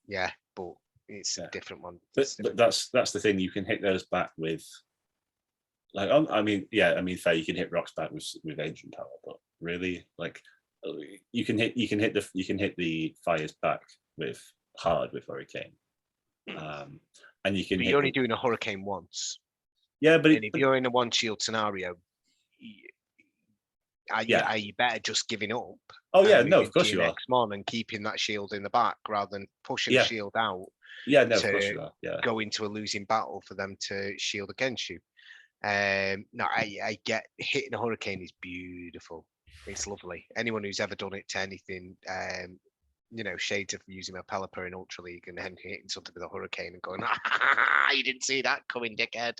Yeah, but it's Yeah. a different one. But that's the thing. You can hit those back with, like, I mean, fair. You can hit rocks back with Ancient Power, but really, like, you can hit the fires back with hard with Hurricane, and you can. But hit you're only doing a Hurricane once. Yeah, but and if you're in a one shield scenario, are you better just giving up? Oh yeah, and no, moving of course to you your are. next mon and keeping that shield in the back rather than pushing Yeah. the shield out. Yeah, no, of to course you are. Yeah. Go into a losing battle for them to shield against you. No, I get hitting a Hurricane is beautiful. It's lovely. Anyone who's ever done it to anything, you know, shades of using a Pelipper in Ultra League and then hitting something with a Hurricane and going, you didn't see that coming, dickhead.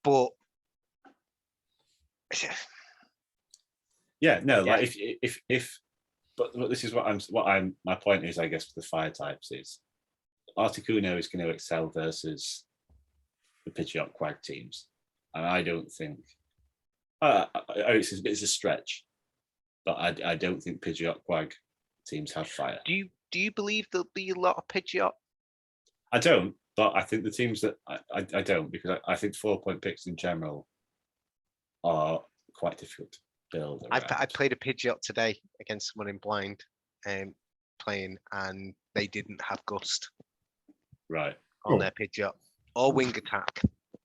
But yeah, no, yeah. like if but this is my point is, I guess, with the fire types is Articuno is going to excel versus the Pidgeot Quag teams, and I don't think it's a stretch, but I don't think Pidgeot Quag teams have fire. Do you believe there'll be a lot of Pidgeot? I don't, but I think the teams that I don't, because I think 4-point picks in general are quite difficult to build. I played a Pidgeot today against someone in blind playing, and they didn't have Gust Right. on their Pidgeot or Wing Attack.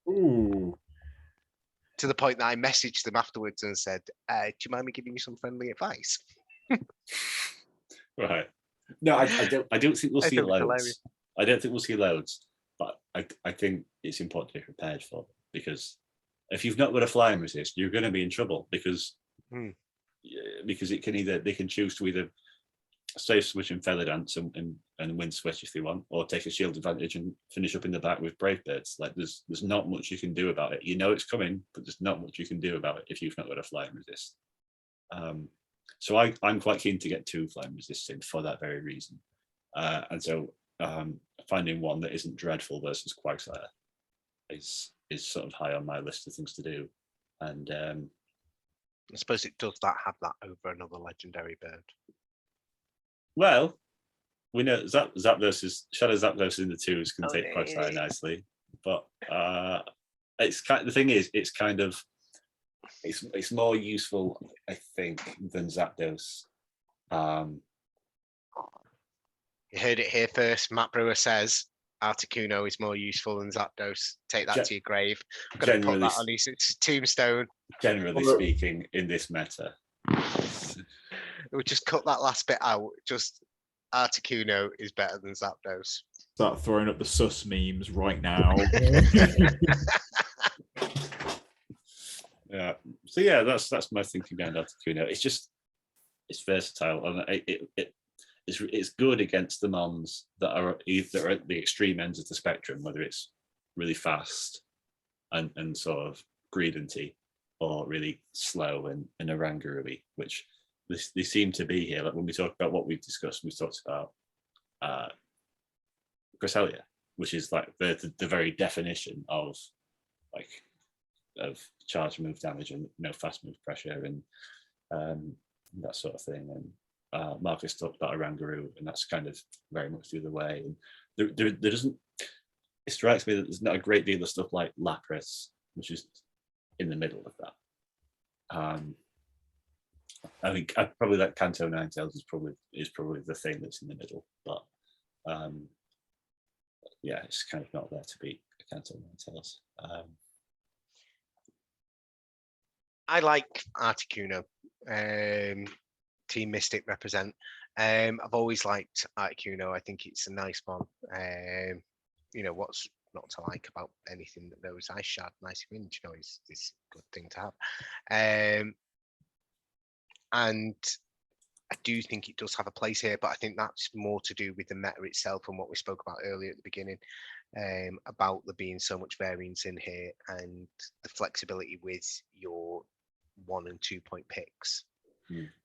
Ooh. To the point that I messaged them afterwards and said, do you mind me giving you some friendly advice? Right. No, I don't think we'll see thought it was loads. hilarious. I don't think we'll see loads, but I think it's important to be prepared for them, because if you've not got a flying resist, you're going to be in trouble, because it can they can choose to either save switch and feather dance and win switch if they want, or take a shield advantage and finish up in the back with brave birds. Like there's not much you can do about it. You know it's coming, but there's not much you can do about it if you've not got a flying resist. So I'm quite keen to get 2 flying resists in for that very reason. And so finding one that isn't dreadful versus Quagsire is sort of high on my list of things to do. And I suppose it does have that over another legendary bird. Well, we know Zapdos Shadow Zapdos in the 2s can take Quagsire nicely, but it's the thing is, it's kind of it's more useful, I think, than Zapdos. You heard it here first. MatthewBrewer says Articuno is more useful than Zapdos. Take that to your grave. I'm going to put that on his tombstone. Generally speaking, in this meta. We'll just cut that last bit out. Just Articuno is better than Zapdos. Start throwing up the sus memes right now. Yeah. So yeah, that's my thinking behind Articuno. It's versatile, and it's good against the mons that are either at the extreme ends of the spectrum, whether it's really fast and sort of greedanty, or really slow and Oranguru-y, which they seem to be here. Like when we talk about what we've discussed, we've talked about Cresselia, which is like the very definition of charge move damage and fast move pressure and that sort of thing. And Marcus talked about Oranguru, and that's kind of very much the other way. And there doesn't. It strikes me that there's not a great deal of stuff like Lapras, which is in the middle of that. I think probably that Kanto Ninetales is probably the thing that's in the middle, but yeah, it's kind of not there to beat a Kanto Ninetales. I like Articuno. Team Mystic represent. I've always liked Articuno. I think it's a nice one. What's not to like about anything that knows Ice Shard, Nice Wind, is a good thing to have. And I do think it does have a place here, but I think that's more to do with the meta itself and what we spoke about earlier at the beginning, about there being so much variance in here and the flexibility with your 1 and 2 point picks,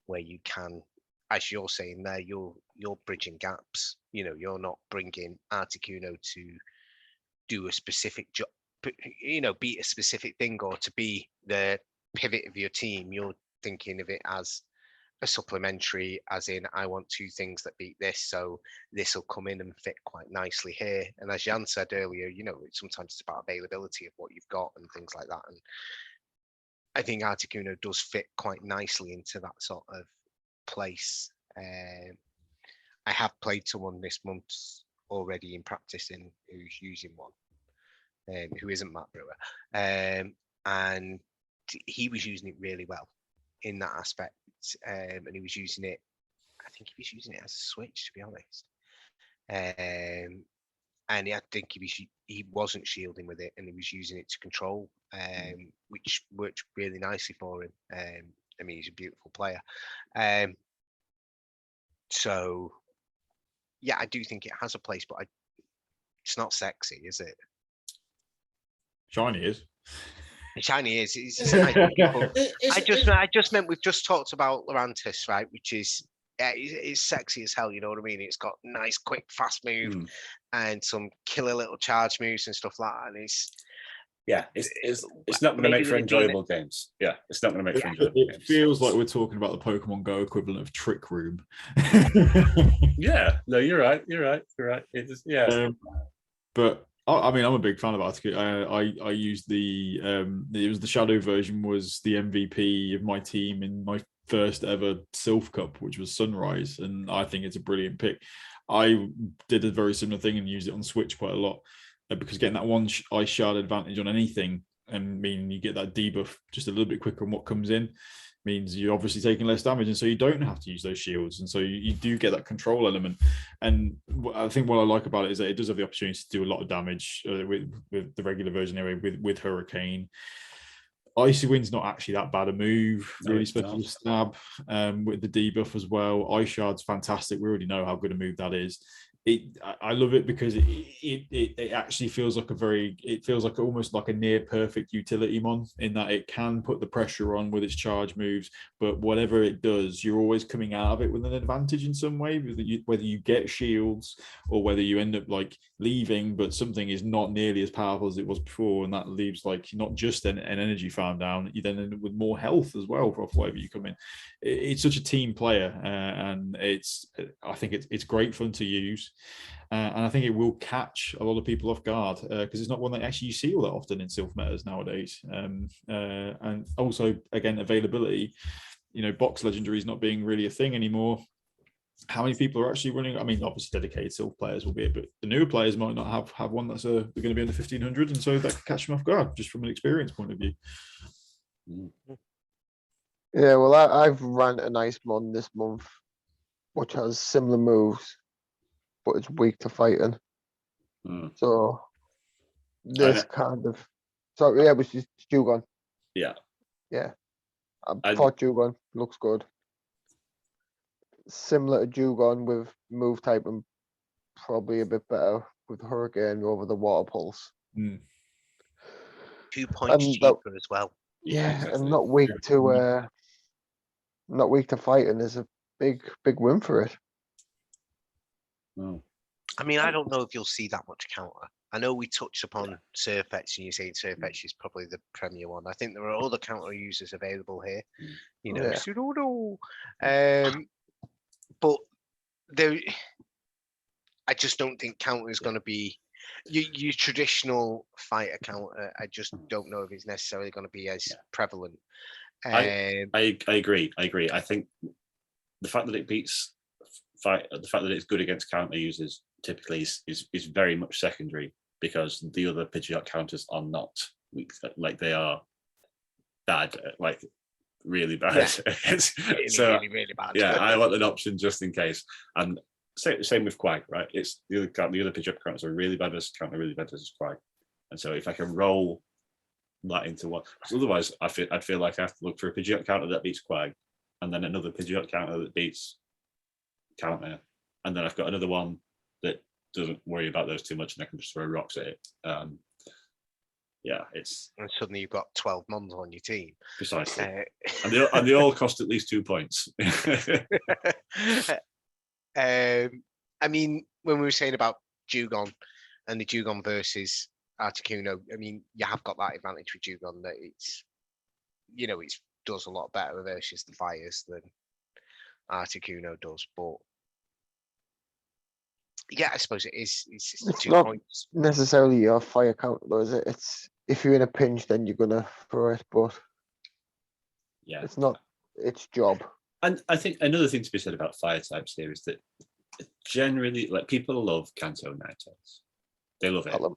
where you can as you're saying there, you're bridging gaps. You know, you're not bringing Articuno to do a specific job, you know, beat a specific thing or to be the pivot of your team. You're thinking of it as a supplementary, as in I want two things that beat this, so this will come in and fit quite nicely here. And as Jan said earlier, you know, sometimes it's about availability of what you've got and things like that. And I think Articuno does fit quite nicely into that sort of place. I have played someone this month already in practice who's using one, who isn't MatthewBrewer, and he was using it really well in that aspect, and he was using it. I think he was using it as a switch, to be honest. And I think he wasn't shielding with it, and he was using it to control, which worked really nicely for him. I mean, he's a beautiful player. So, yeah, I do think it has a place, but it's not sexy, is it? Shiny is. Shiny is. It's nice, beautiful. I just meant we've just talked about Lurantis, right? Which is it's sexy as hell. You know what I mean? It's got nice, quick, fast move and some killer little charge moves and stuff like that. And it's not going to make for enjoyable games. Yeah, it's not going to make for enjoyable games. It feels like we're talking about the Pokemon Go equivalent of Trick Room. Yeah, no, you're right. It is, yeah. But I mean, I'm a big fan of Articuno. I used it was the Shadow version was the MVP of my team in my first ever Silph Cup, which was Sunrise, and I think it's a brilliant pick. I did a very similar thing and used it on Switch quite a lot because getting that one Ice Shard advantage on anything and meaning you get that debuff just a little bit quicker on what comes in means you're obviously taking less damage, and so you don't have to use those shields, and so you do get that control element. And I think what I like about it is that it does have the opportunity to do a lot of damage with the regular version anyway, with Hurricane. Icy Wind's not actually that bad a move, really, especially with Stab, with the debuff as well. Ice Shard's fantastic. We already know how good a move that is. I love it because it actually feels like almost like a near perfect utility mon, in that it can put the pressure on with its charge moves, but whatever it does, you're always coming out of it with an advantage in some way, whether you get shields or whether you end up like leaving, but something is not nearly as powerful as it was before, and that leaves like not just an energy farm down, you then end up with more health as well for whatever you come in. It's such a team player, and I think it's great fun to use. And I think it will catch a lot of people off guard because it's not one that actually you see all that often in Silph metas nowadays. And also, again, availability. You know, box legendaries not being really a thing anymore. How many people are actually running? I mean, obviously dedicated Silph players will be it, but the newer players might not have one that's they're going to be in the 1500, and so that could catch them off guard just from an experience point of view. Yeah, well, I've ran a nice mon this month, which has similar moves, but it's weak to fighting. So this kind of, so yeah, it was just JGunn. Yeah. I thought JGunn looks good. Similar to JGunn with move type and probably a bit better with Hurricane over the Water Pulse. 2 points cheaper as well. Yeah, exactly. and not weak to fighting is a big win for it. I mean, I don't know if you'll see that much counter. I know we touched upon Surfetch, and you say Surfetch is probably the premier one. I think there are other counter users available here. You know, Sudodo. But I just don't think counter is going to be your traditional fighter counter. I just don't know if it's necessarily going to be as prevalent. I agree. I think the fact that it beats the fact that it's good against counter users typically is very much secondary, because the other Pidgeot counters are not weak. Like, they are bad, like really bad. Really bad. Yeah, I want an option just in case. And same with Quag, right? It's the other Pidgeot counters are really bad versus counter, really bad versus Quag. And so if I can roll that into one, because otherwise I'd feel like I have to look for a Pidgeot counter that beats Quag, and then another Pidgeot counter that beats counter, and then I've got another one that doesn't worry about those too much, and I can just throw rocks at it. Yeah, it's and suddenly you've got 12 mons on your team. precisely. Uh, And they all cost at least 2 points. I mean, when we were saying about JGunn and the JGunn versus Articuno, I mean, you have got that advantage with JGunn that it's, it does a lot better versus the fires than Articuno does. But yeah, I suppose it's just It's 2 not points. necessarily your fire count though, is it? It's if you're in a pinch, then you're gonna throw it, but Yeah. it's not its job. And I think another thing to be said about fire types here is that generally, like, people love Kanto Ninetales. They love it. Callum.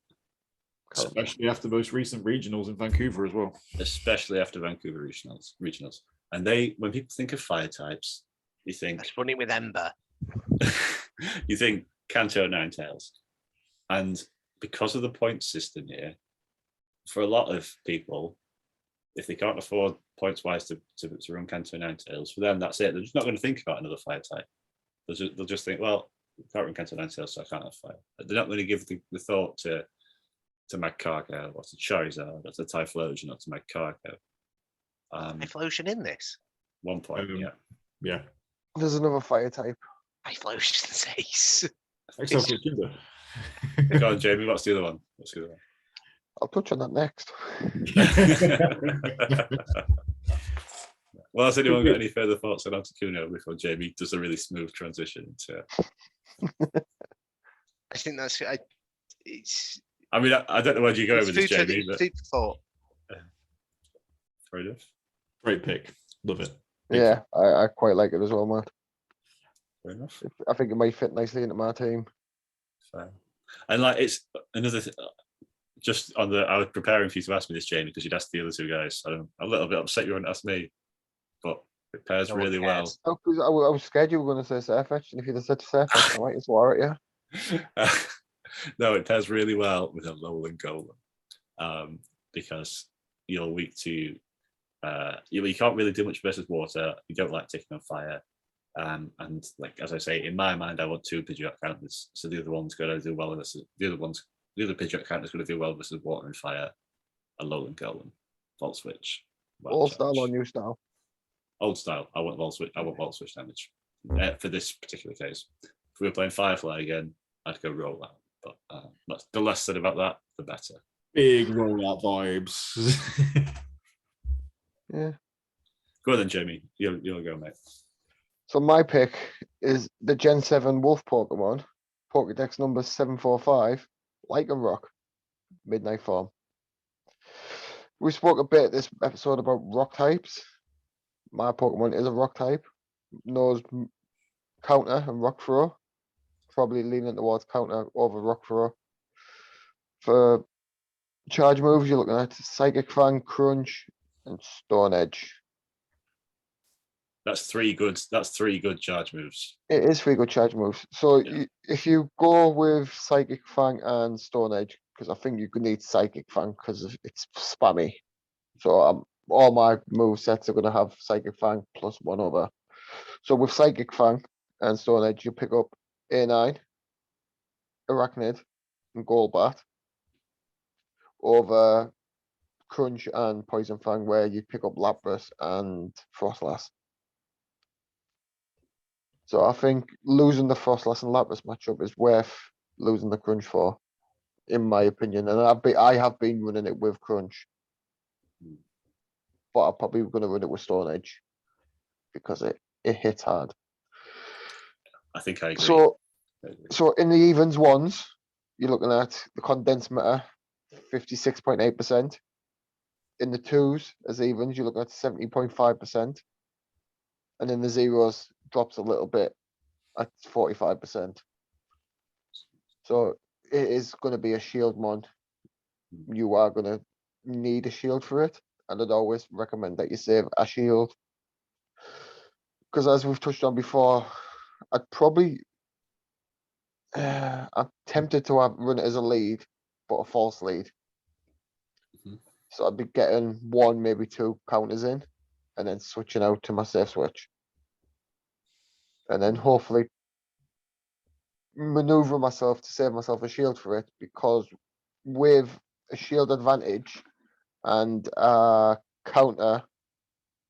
Especially after the most recent regionals in Vancouver as well. Especially after Vancouver regionals. And when people think of fire types, you think That's funny with Ember. you think Kanto Ninetales. And because of the point system here, for a lot of people, if they can't afford points wise to run Kanto Ninetales, for them that's it. They're just not going to think about another fire type. They'll just think, well, I can't run Kanto Ninetales, so I can't have fire. They're not going to give the thought to Magcargo or to Charizard or to Typhlosion or to Magcargo. Typhlosion in this? 1 point, yeah. Yeah. There's another fire type. Typhlosion's ace. Except for Kinder. Go on, Jamie, what's the other one? I'll touch on that next. Well, has anyone got any further thoughts on Articuno before Jamie does a really smooth transition to? I think it's. I mean, I don't know where you go It's with this, food for- Jamie, but food for thought. fair enough. Great pick. Love it. Yeah, I quite like it as well, Matt. Fair enough. I think it might fit nicely into my team. Fair. And like, it's another just on I was preparing for you to ask me this, Jamie, because you'd asked the other two guys. I'm a little bit upset you wouldn't ask me, but it pairs No one really well. cares. Oh, 'cause I was scared you were going to say Surfetch, and if you'd have said Surfetch, I might as well, yeah. No, it pairs really well with a Alolan Golem, because you're weak to you can't really do much versus water. You don't like taking on fire, and like as I say, in my mind, I want 2 Pidgeot counters, so the other one's going to do well versus the other Pidgeot counter's going to do well versus water and fire. Alolan Golem, Volt Switch, Old style or Charge. new style? Old style. I want Volt Switch. I want Volt Switch damage for this particular case. If we were playing Firefly again, I'd go roll out. But the less said about that, the better. Big rollout vibes. Yeah. Go on then, Jamie. You'll go, mate. So my pick is the Gen 7 Wolf Pokemon, Pokédex number 745, Lycanroc-Midnight form. We spoke a bit this episode about rock types. My Pokemon is a rock type, knows counter and rock throw. Probably leaning towards counter over rock throw. For charge moves, you're looking at Psychic Fang, Crunch, and Stone Edge. That's three good charge moves. It is 3 good charge moves. So Yeah. if you go with Psychic Fang and Stone Edge, because I think you could need Psychic Fang because it's spammy. So all my move sets are going to have Psychic Fang plus 1 over. So with Psychic Fang and Stone Edge, you pick up A9, Arachnid, and Golbat over Crunch and Poison Fang, where you pick up Lapras and Frostlass. So I think losing the Frostlass and Lapras matchup is worth losing the Crunch for, in my opinion. And I have been running it with Crunch, but I'm probably going to run it with Stone Edge because it hits hard. I think I agree. So in the evens ones, you're looking at the condensed matter, 56.8%. In the twos as evens, you're looking at 70.5%. And in the zeros, drops a little bit at 45%. So it is going to be a shield mon. You are going to need a shield for it. And I'd always recommend that you save a shield. Because as we've touched on before, I'd probably... I'm tempted to run it as a lead, but a false lead. Mhm. So I'd be getting 1, maybe 2 counters in, and then switching out to my safe switch. And then hopefully maneuver myself to save myself a shield for it, because with a shield advantage and counter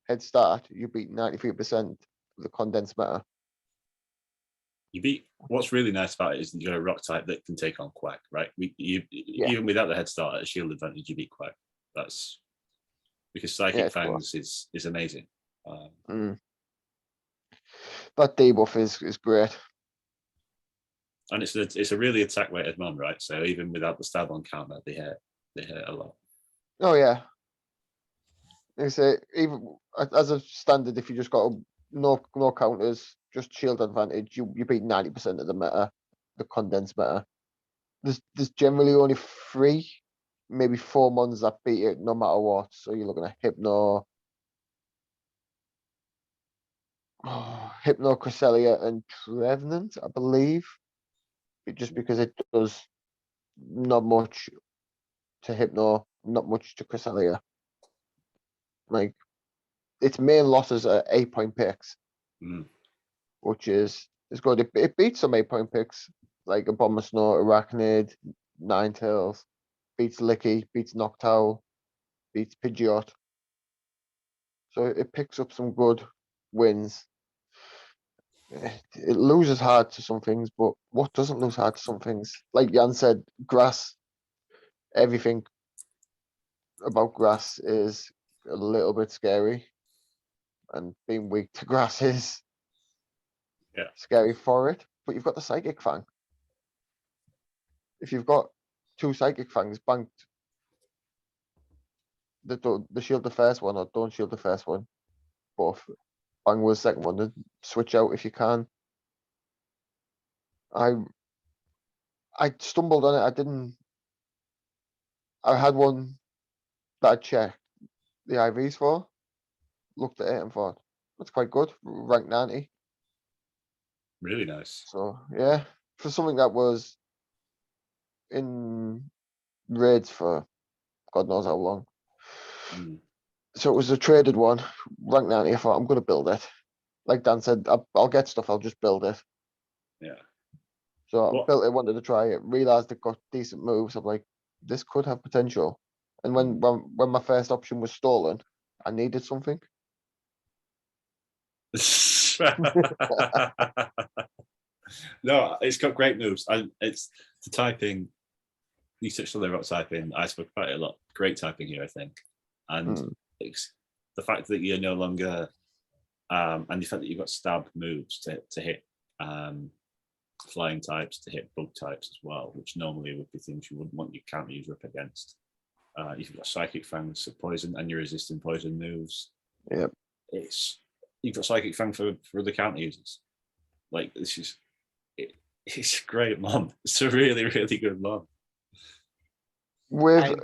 head start, you beat 93% of the condensed meta. You beat. What's really nice about it is that you're a rock type that can take on Quack, right? Yeah. Even without the head start, a shield advantage, you beat Quack. That's because Psychic it's Fangs is amazing. That debuff is great. And it's a really attack weighted mon, right? So even without the stab on counter, they hurt a lot. Oh yeah. They say even as a standard, if you just got no counters, just shield advantage, you beat 90% of the meta, the condensed meta. There's generally only 3, maybe 4 mons that beat it no matter what. So you're looking at Hypno, Hypno, Cresselia, and Trevenant, I believe. Just because it does not much to Hypno, not much to Cresselia. Like, its main losses are 8-point picks, which is good. It beats some 8-point picks, like Abomasnow, Arachnid, Ninetales, beats Licky, beats Noctowl, beats Pidgeot. So it picks up some good wins. It loses hard to some things, but what doesn't lose hard to some things? Like Jan said, grass, everything about grass is a little bit scary. And being weak to grass is scary for it. But you've got the Psychic Fang. If you've got 2 Psychic Fangs banked, the shield the first one or don't shield the first one, both bang with the second one and switch out if you can. I stumbled on it. I had one that I checked the IVs for, looked at it and thought, that's quite good, rank 90. Really nice. So yeah, for something that was in raids for God knows how long. So it was a traded one, rank 90. I thought I'm going to build it. Like Dan said, I'll get stuff, I'll just build it. Yeah. So I built it, wanted to try it, realized it got decent moves. I'm like, this could have potential. And when my first option was stolen, I needed something. No, it's got great moves. And it's the typing. You touched on the rock typing. I spoke about it a lot. Great typing here, I think. And it's the fact that you're no longer, and the fact that you've got stab moves to hit flying types, to hit bug types as well, which normally would be things you wouldn't want your counter user up against. You've got Psychic Fangs for poison, and you're resisting poison moves. Yep. You've got Psychic Fang for the counter users. Like, it's a great mon. It's a really, really good mon. With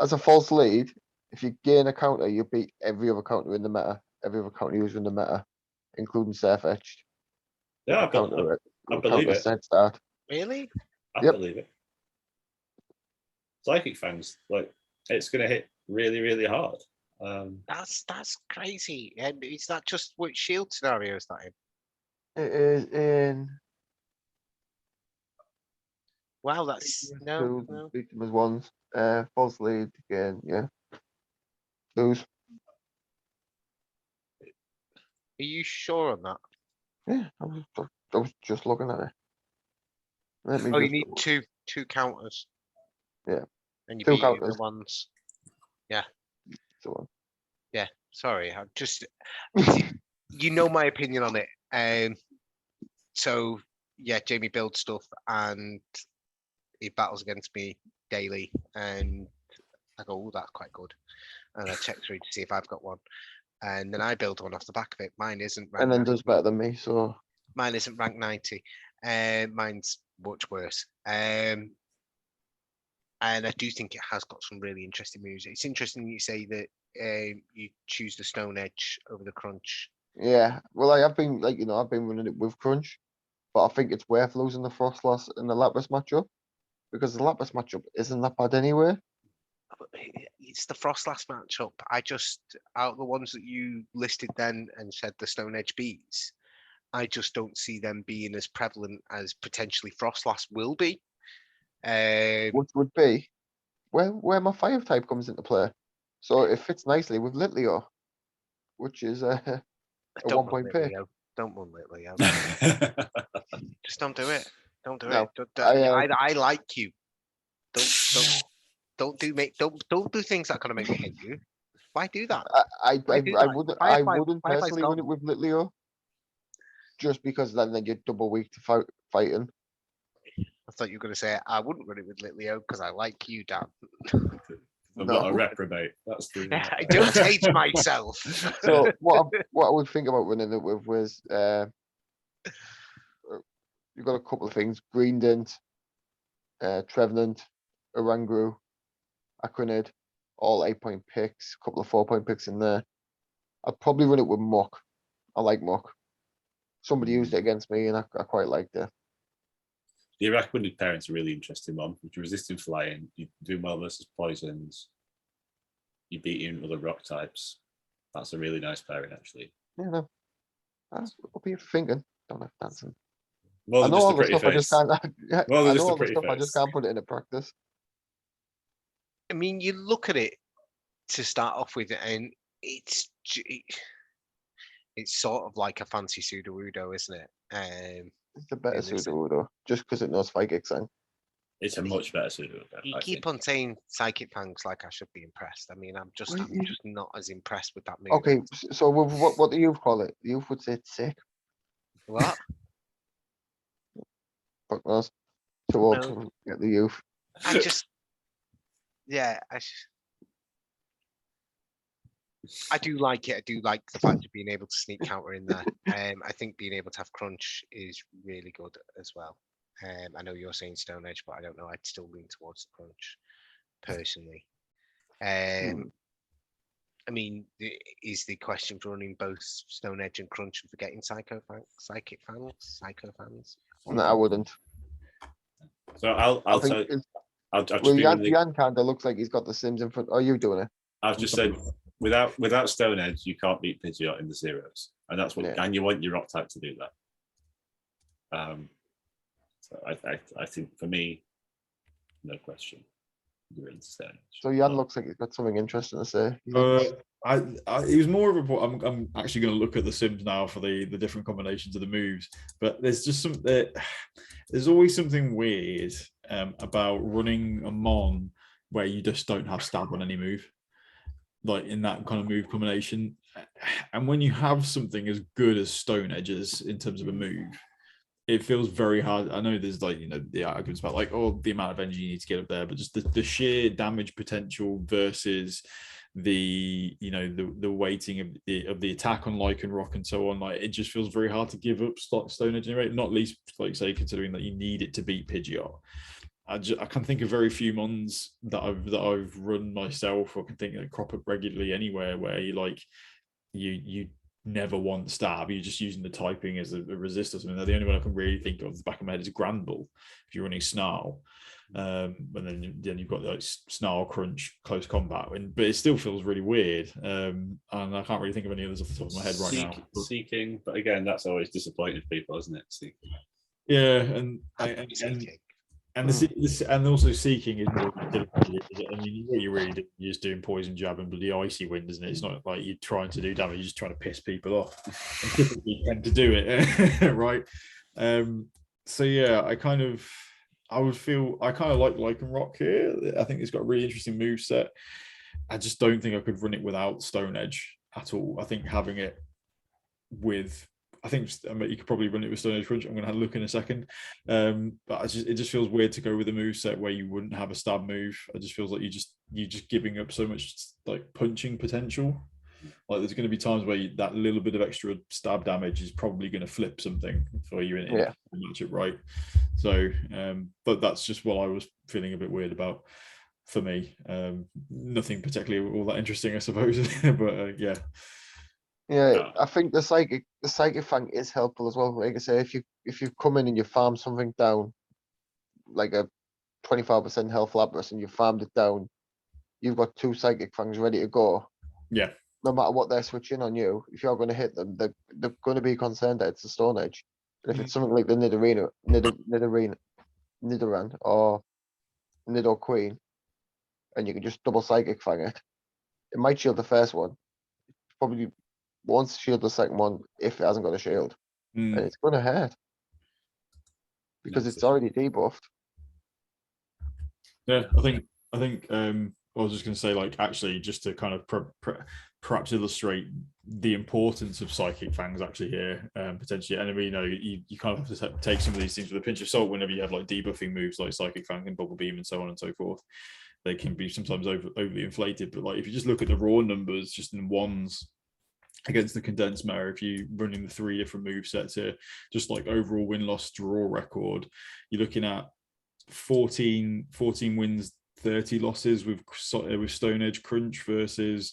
as a false lead, if you gain a counter, you beat every other counter in the meta, every other counter user in the meta, including Surf-Edged. Yeah, I believe it. Head start. Really? I believe it. Psychic Fangs, like, it's going to hit really, really hard. That's crazy. And is that just which shield scenario is that in? It is in. Wow, that's no. Beat them as ones. False lead again, yeah. Lose. Are you sure on that? Yeah, I was just looking at it. Let me you need two counters. Yeah. And you 2 beat counters. the ones. Yeah. So Yeah. Sorry, I just you know my opinion on it. So yeah, Jamie builds stuff and he battles against me daily, and I go, "Oh, that's quite good," and I check through to see if I've got one, and then I build one off the back of it. Mine isn't ranked. And then 90. does better than me, so Mine isn't ranked 90, and mine's much worse. And I do think it has got some really interesting moves. It's interesting you say that you choose the Stone Edge over the Crunch. yeah. Well, I've been I've been running it with Crunch, but I think it's worth losing the Frostlass in the Lapras matchup because the Lapras matchup isn't that bad anyway. It's the Frostlass matchup. I just, out of the ones that you listed then and said the Stone Edge beats, I just don't see them being as prevalent as potentially Frostlass will be. Which would be where my fire type comes into play. So it fits nicely with Litleo, which is a Don't 1 run point pick. Litleo. Don't run Litleo. Just don't do it. Don't do No, it. I I like you. Don't do things that are gonna make me hate you. Why do that? I Why do I that? wouldn't Firefly- wouldn't Firefly's personally run gone. it with Litleo. Just because then you're double weak to fighting. I thought you were gonna say I wouldn't run it with Litleo because I like you, Dan. I'm not a No. reprobate. That's the. I don't hate myself. So what I would think about running it with was you've got a couple of things: Green Dint, Trevenant, Oranguru, Aquanid, all 8 point picks, a couple of 4 point picks in there. I'd probably run it with Muck. I like Muck. Somebody used it against me and I quite liked it. The Araquanid parent's a really interesting one. If you're resisting flying, you do well versus poisons. You beat in other rock types. That's a really nice pairing, actually. Yeah, no. That's what you're thinking. Don't have dancing. More I than know just a all the pretty stuff. I just face. can't. More than I just know a all the pretty stuff. I just face. can't put it into practice. I mean, you look at it to start off with, and it's sort of like a fancy Sudowoodo, isn't it? It's the better in this- Sudowoodo, just because it knows Psychic Sign. It's a much better pseudo. You keep on saying Psychic Fangs like I should be impressed. I mean, I'm just not as impressed with that move. Okay, so with what do you call it? The youth would say it's sick. What? Fuck knows. Too old No. to get the youth. I just, yeah, I do like it. I do like the fact of being able to sneak counter in there. I think being able to have crunch is really good as well. I know you're saying Stone Edge, but I don't know. I'd still lean towards the crunch personally. I mean, is the question for running both Stone Edge and crunch and forgetting Psychic Fans? No, I wouldn't. So I'll I tell think you. it's, I've just well, been Yan, really- Yan kinda looks like he's got the Sims in front. Are you doing it? I've just said without Stone Edge, you can't beat Pidgeot in the zeros, and that's what. Yeah. And you want your rock type to do that. So I think for me, no question, you're into Stone Edge. So Yan looks like he's got something interesting to say. It was more of a. I'm actually going to look at the Sims now for the different combinations of the moves, but there's just some. There's always something weird about running a Mon where you just don't have stab on any move, like in that kind of move combination. And when you have something as good as Stone Edges in terms of a move, it feels very hard. I know there's like, the arguments about like, oh, the amount of energy you need to get up there, but just the sheer damage potential versus the weighting of the attack on Lycanroc and so on, like it just feels very hard to give up Stone Edge anyway, not least like say considering that you need it to beat Pidgeot. I can think of very few mons that I've run myself or can think that crop up regularly anywhere where you never want stab, you're just using the typing as a resist or something. The only one I can really think of the back of my head is Granbull if you're running Snarl. And then you've got like Snarl, Crunch, Close Combat, but it still feels really weird. And I can't really think of any others off the top of my head right now. Seeking, but again, that's always disappointed people, isn't it? Seeking. Yeah, and also Seeking is more. I mean, what you really do, you're just doing Poison Jab and bloody Icy Wind, isn't it? It's not like you're trying to do damage; you're just trying to piss people off. And typically, you tend to do it, right? So yeah, I kind of like Lycanroc here. I think it's got a really interesting move set. I just don't think I could run it without Stone Edge at all. I think having it with, you could probably run it with Stone Edge Crunch. I'm going to have a look in a second. But it just feels weird to go with a move set where you wouldn't have a stab move. It just feels like you're just giving up so much like punching potential. Like there's going to be times where that little bit of extra stab damage is probably going to flip something for you in a matchup, right? So, but that's just what I was feeling a bit weird about for me. Nothing particularly all that interesting, I suppose. But yeah. Yeah, I think the psychic fang is helpful as well. Like I say, if you come in and you farm something down, like a 25% health Lapras, and you farmed it down, you've got 2 psychic fangs ready to go. Yeah. No matter what they're switching on you, if you're going to hit them, they're going to be concerned that it's a Stone Edge. And if it's something like the Nidoran or Nidoqueen, and you can just double Psychic Fang it. It might shield the first one. Probably won't shield the second one if it hasn't got a shield. And it's going to hurt. Because it's already debuffed. Yeah, I think I was just going to say, like, actually, just to kind of perhaps illustrate the importance of Psychic Fangs actually here, potentially. And you know, you kind of have to take some of these things with a pinch of salt whenever you have like debuffing moves like Psychic Fang and Bubble Beam and so on and so forth. They can be sometimes overly inflated, but like if you just look at the raw numbers, just in ones against the condensed meta, if you're running the 3 different move sets here, just like overall win-loss draw record, you're looking at 14 wins, 30 losses with Stone Edge Crunch versus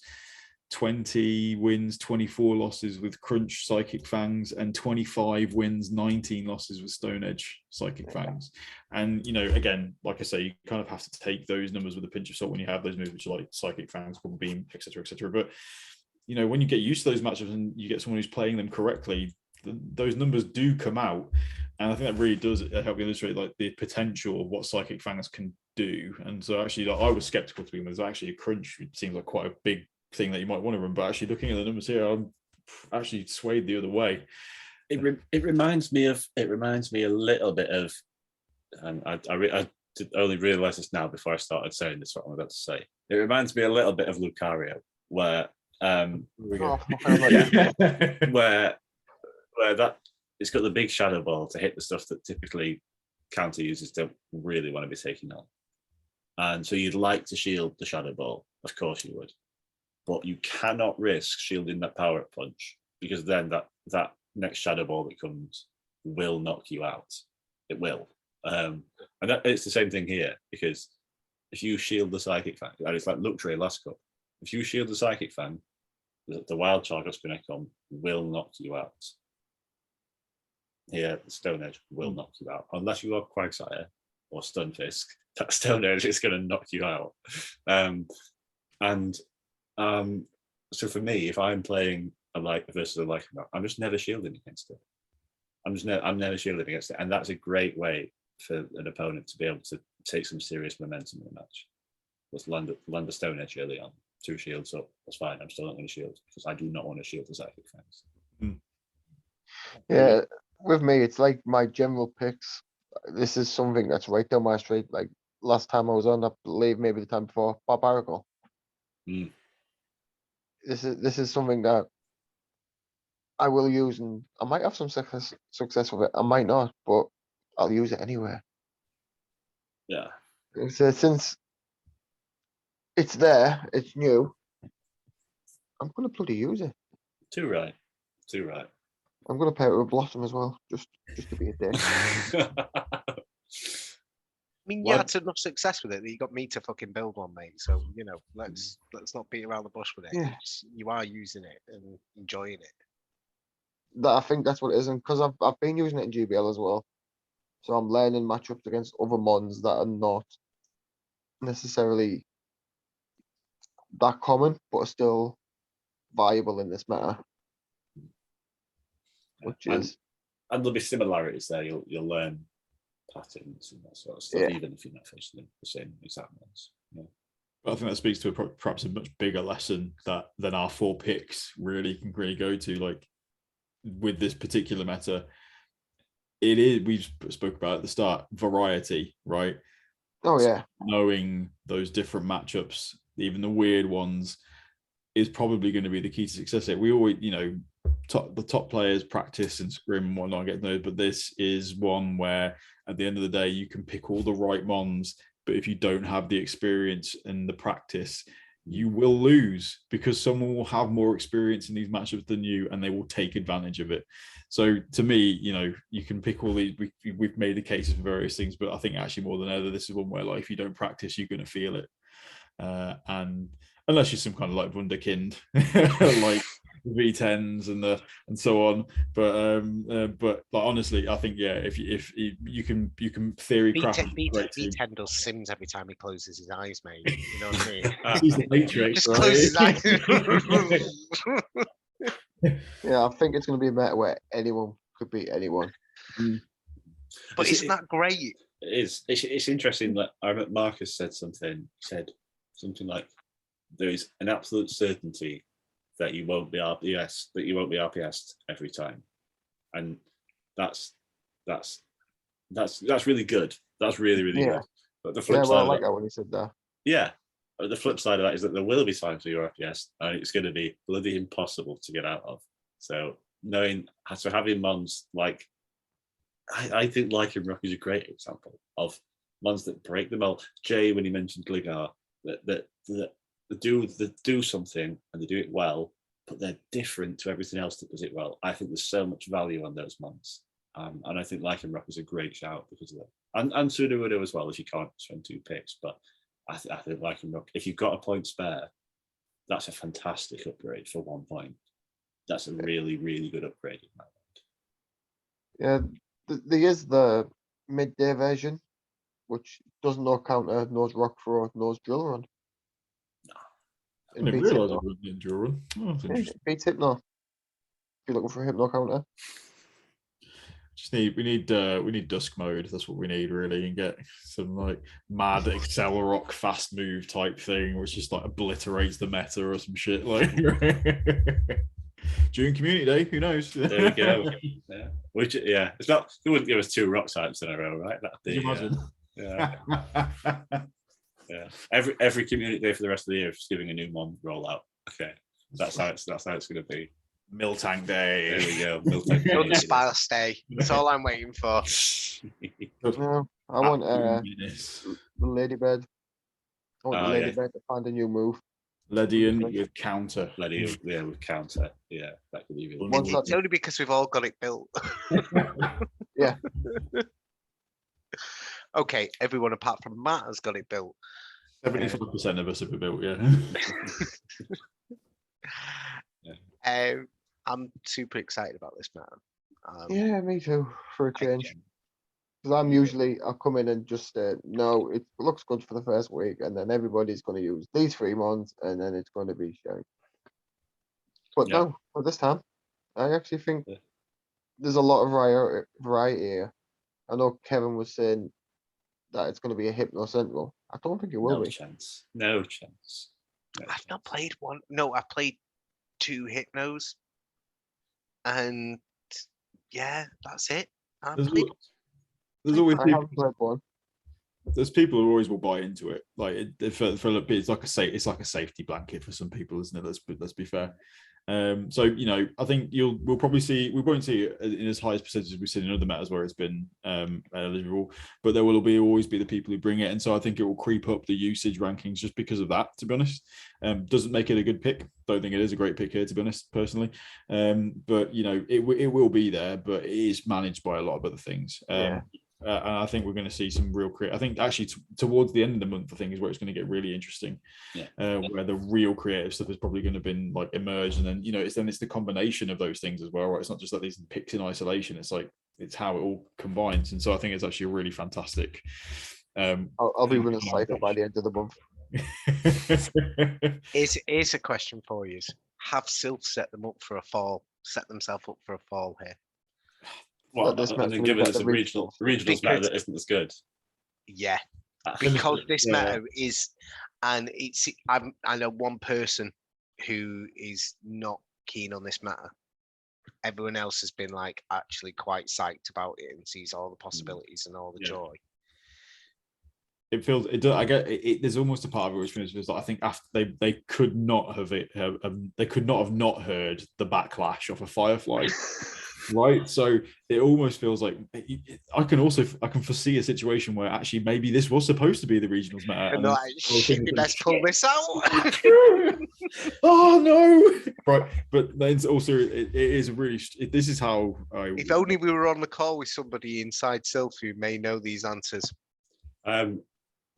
20 wins, 24 losses with Crunch Psychic Fangs, and 25 wins, 19 losses with Stone Edge Psychic Fangs. And, you know, again, like I say, you kind of have to take those numbers with a pinch of salt when you have those moves, which are like Psychic Fangs, Bubble Beam, etc., etc. But, you know, when you get used to those matchups and you get someone who's playing them correctly, those numbers do come out. And I think that really does help illustrate like the potential of what Psychic Fangs can do. And so actually, like, I was skeptical to begin with. Actually, a Crunch seems like quite a big thing that you might want to run, but actually looking at the numbers here, I'm actually swayed the other way. It reminds me a little bit of, and I only realised this now before I started saying this, what I'm about to say. It reminds me a little bit of Lucario, where where that it's got the big shadow ball to hit the stuff that typically counter users don't really want to be taking on. And so you'd like to shield the shadow ball, of course you would. But you cannot risk shielding that power up punch, because then that next shadow ball that comes will knock you out. It will. And it's the same thing here, because if you shield the Psychic Fang, and it's like Luctre last cup, if you shield the Psychic Fang, the Wild Charge or Spinecom will knock you out. Here, the Stone Edge will knock you out. Unless you are Quagsire or Stunfisk, that Stone Edge is going to knock you out. So for me, if I'm playing a versus a Lycanroc, I'm just never shielding against it. I'm never shielding against it, and that's a great way for an opponent to be able to take some serious momentum in the match. Let's land the Stone Edge early on, 2 shields up. That's fine. I'm still not going to shield because I do not want to shield the Psychic Fangs. Yeah, with me, it's like my general picks. This is something that's right down my street. Like last time I was on, I believe maybe the time before, Barbarical. This is something that I will use, and I might have some success with it. I might not, but I'll use it anywhere. Yeah. So since it's there, it's new, I'm gonna bloody use it. Too right. I'm gonna pair it with Blossom as well, just to be a dick. I mean, you had enough success with it that you got me to fucking build one, mate. So, you know, let's not beat around the bush with it. Yeah. You are using it and enjoying it. I think that's what it is, and because I've been using it in GBL as well, so I'm learning matchups against other mons that are not necessarily that common, but are still viable in this meta. Which is, and there'll be similarities there. You'll learn patterns and that sort of stuff, even if you're not facing the same exact ones. Yeah. I think that speaks to perhaps a much bigger lesson than our 4 picks really can go to. Like with this particular meta, it is, we've spoke about at the start, variety, right? Oh yeah. So knowing those different matchups, even the weird ones, is probably going to be the key to success here. We always, you know, the top players practice and scrim and whatnot, get those, but this is one where at the end of the day you can pick all the right mons, but if you don't have the experience and the practice, you will lose because someone will have more experience in these matchups than you and they will take advantage of it. So to me, you know, you can pick all these, we've made the cases for various things, but I think actually more than ever, this is one where like if you don't practice, you're going to feel it. And unless you're some kind of like wunderkind, like V10s and so on, but like honestly, I think if you can theory craft. V10 does Sims every time he closes his eyes, mate. You know what I mean? He's the Matrix, Just right? close his eyes. Yeah, I think it's going to be a matter where anyone could beat anyone. But isn't that great? It is. It's interesting that I remember Marcus said something. He said something like there is an absolute certainty that you won't be RPS'd every time, and that's really good. That's really good. But the flip side, I like that when you said that. Yeah, but the flip side of that is that there will be times where you're RPS, and it's going to be bloody impossible to get out of. So having mons like, I think Lycanroc is a great example of mons that break the mold. Jay, when he mentioned Gligar, that do something and they do it well, but they're different to everything else that does it well. I think there's so much value on those mons. And I think Lycanroc is a great shout because of that. And Sudowoodo as well, as you can't spend 2 picks. But I think Lycanroc, if you've got a point spare, that's a fantastic upgrade for 1 point. That's a really, really good upgrade in my mind. Yeah, there is the midday version, which does no counter, knows Rock Throw, knows Drill Run. I didn't realise it was an Drill Run. Oh, that's Yeah, interesting. it beats Hypno. If you're looking for a Hypno counter. We need Dusk mode. That's what we need really, and get some like mad Accelerock fast move type thing, which just like obliterates the meta or some shit like. During Community Day, who knows? There we go. Yeah, it's not. They wouldn't give us 2 rock types in a row, right? That'd be, Can you imagine? Yeah. Every Community Day for the rest of the year, just giving a new mon rollout. Okay, that's how it's going to be. Miltank Day. There we go. Miltank You're the Day. Sparse Day. That's all I'm waiting for. No, I want the Ladybird. I want the Ladybird to find a new move. Ledian with counter. Ledian, with counter. Yeah, that could be Once It's only because we've all got it built. Yeah. Okay, everyone apart from Matt has got it built. 75% of us have been built, yeah. I'm super excited about this, man. Yeah, me too, for a change. Because I'll come in and just no, it looks good for the first week, and then everybody's going to use these 3 months, and then it's going to be shite. But no, for this time, I actually think there's a lot of variety here. I know Kevin was saying that it's going to be a Hypno Central. I don't think it will be. No chance. I've not played one. No, I've played 2 Hypnos. And yeah, that's it. There's always I haven't played one. There's people who always will buy into it. Like for a little bit, it's like a safety blanket for some people, isn't it? Let's be fair. So I think we won't see it in as high as percentages we've seen in other matters where it's been eligible, but there will always be the people who bring it, and so I think it will creep up the usage rankings just because of that. To be honest, doesn't make it a good pick. Don't think it is a great pick here, to be honest, personally. But it will be there, but it is managed by a lot of other things. And I think we're going to see some real I think actually towards the end of the month, I think is where it's going to get really interesting. Where the real creative stuff is probably going to been like emerge, and then it's the combination of those things as well. Right? It's not just like these picks in isolation. It's how it all combines, and so I think it's actually a really fantastic. I'll be running Cypher by the end of the month. Here's a question for you: have Silph set themselves up for a fall here? What, and then given us a regionals meta that isn't as good. Yeah, because this meta is, and I know one person who is not keen on this meta. Everyone else has been like actually quite psyched about it and sees all the possibilities and all the joy. It feels I get it. There's almost a part of it which feels like I think after they could not have not heard the backlash of a Firefly. Right, so it almost feels like I can foresee a situation where actually maybe this was supposed to be the regionals meta. And like, let's pull this out. Oh no! Right, but then also it is really. This is how. If only we were on the call with somebody inside Silph who may know these answers.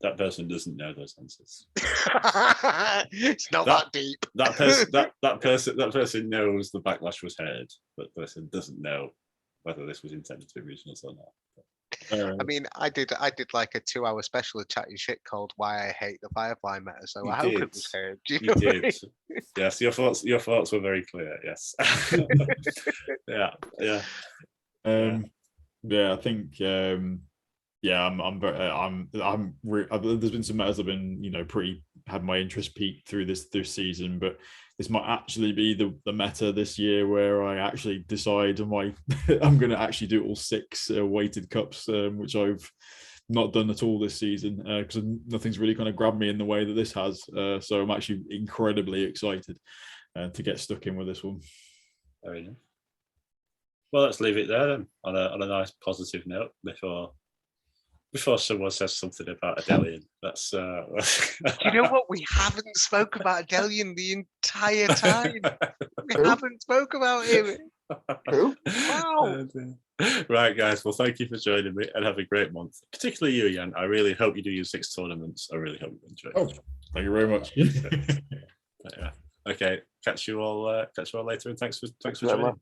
That person doesn't know those answers. It's not that deep. That person knows the backlash was heard, but the person doesn't know whether this was intended to be regionals or not. I mean, I did like a 2-hour special of chatting shit called "Why I Hate the Firefly Meta," so I hope it was heard. You did. Yes, your thoughts were very clear. Yes. Yeah. I think. yeah, there's been some metas I've been, had my interest peaked through this season, but this might actually be the meta this year where I actually decide I'm going to actually do all 6 weighted cups, which I've not done at all this season because nothing's really kind of grabbed me in the way that this has. So I'm actually incredibly excited to get stuck in with this one. Very nice. Well, let's leave it there then on a nice positive note before someone says something about Adelian. That's you know what? We haven't spoke about Adelian the entire time. We haven't spoke about him. Who? Wow. Right, guys. Well, thank you for joining me and have a great month. Particularly you, Jan. I really hope you do your 6 tournaments. I really hope you enjoy it. Oh, thank you very much. But, yeah. Okay. Catch you all later, and thanks for joining.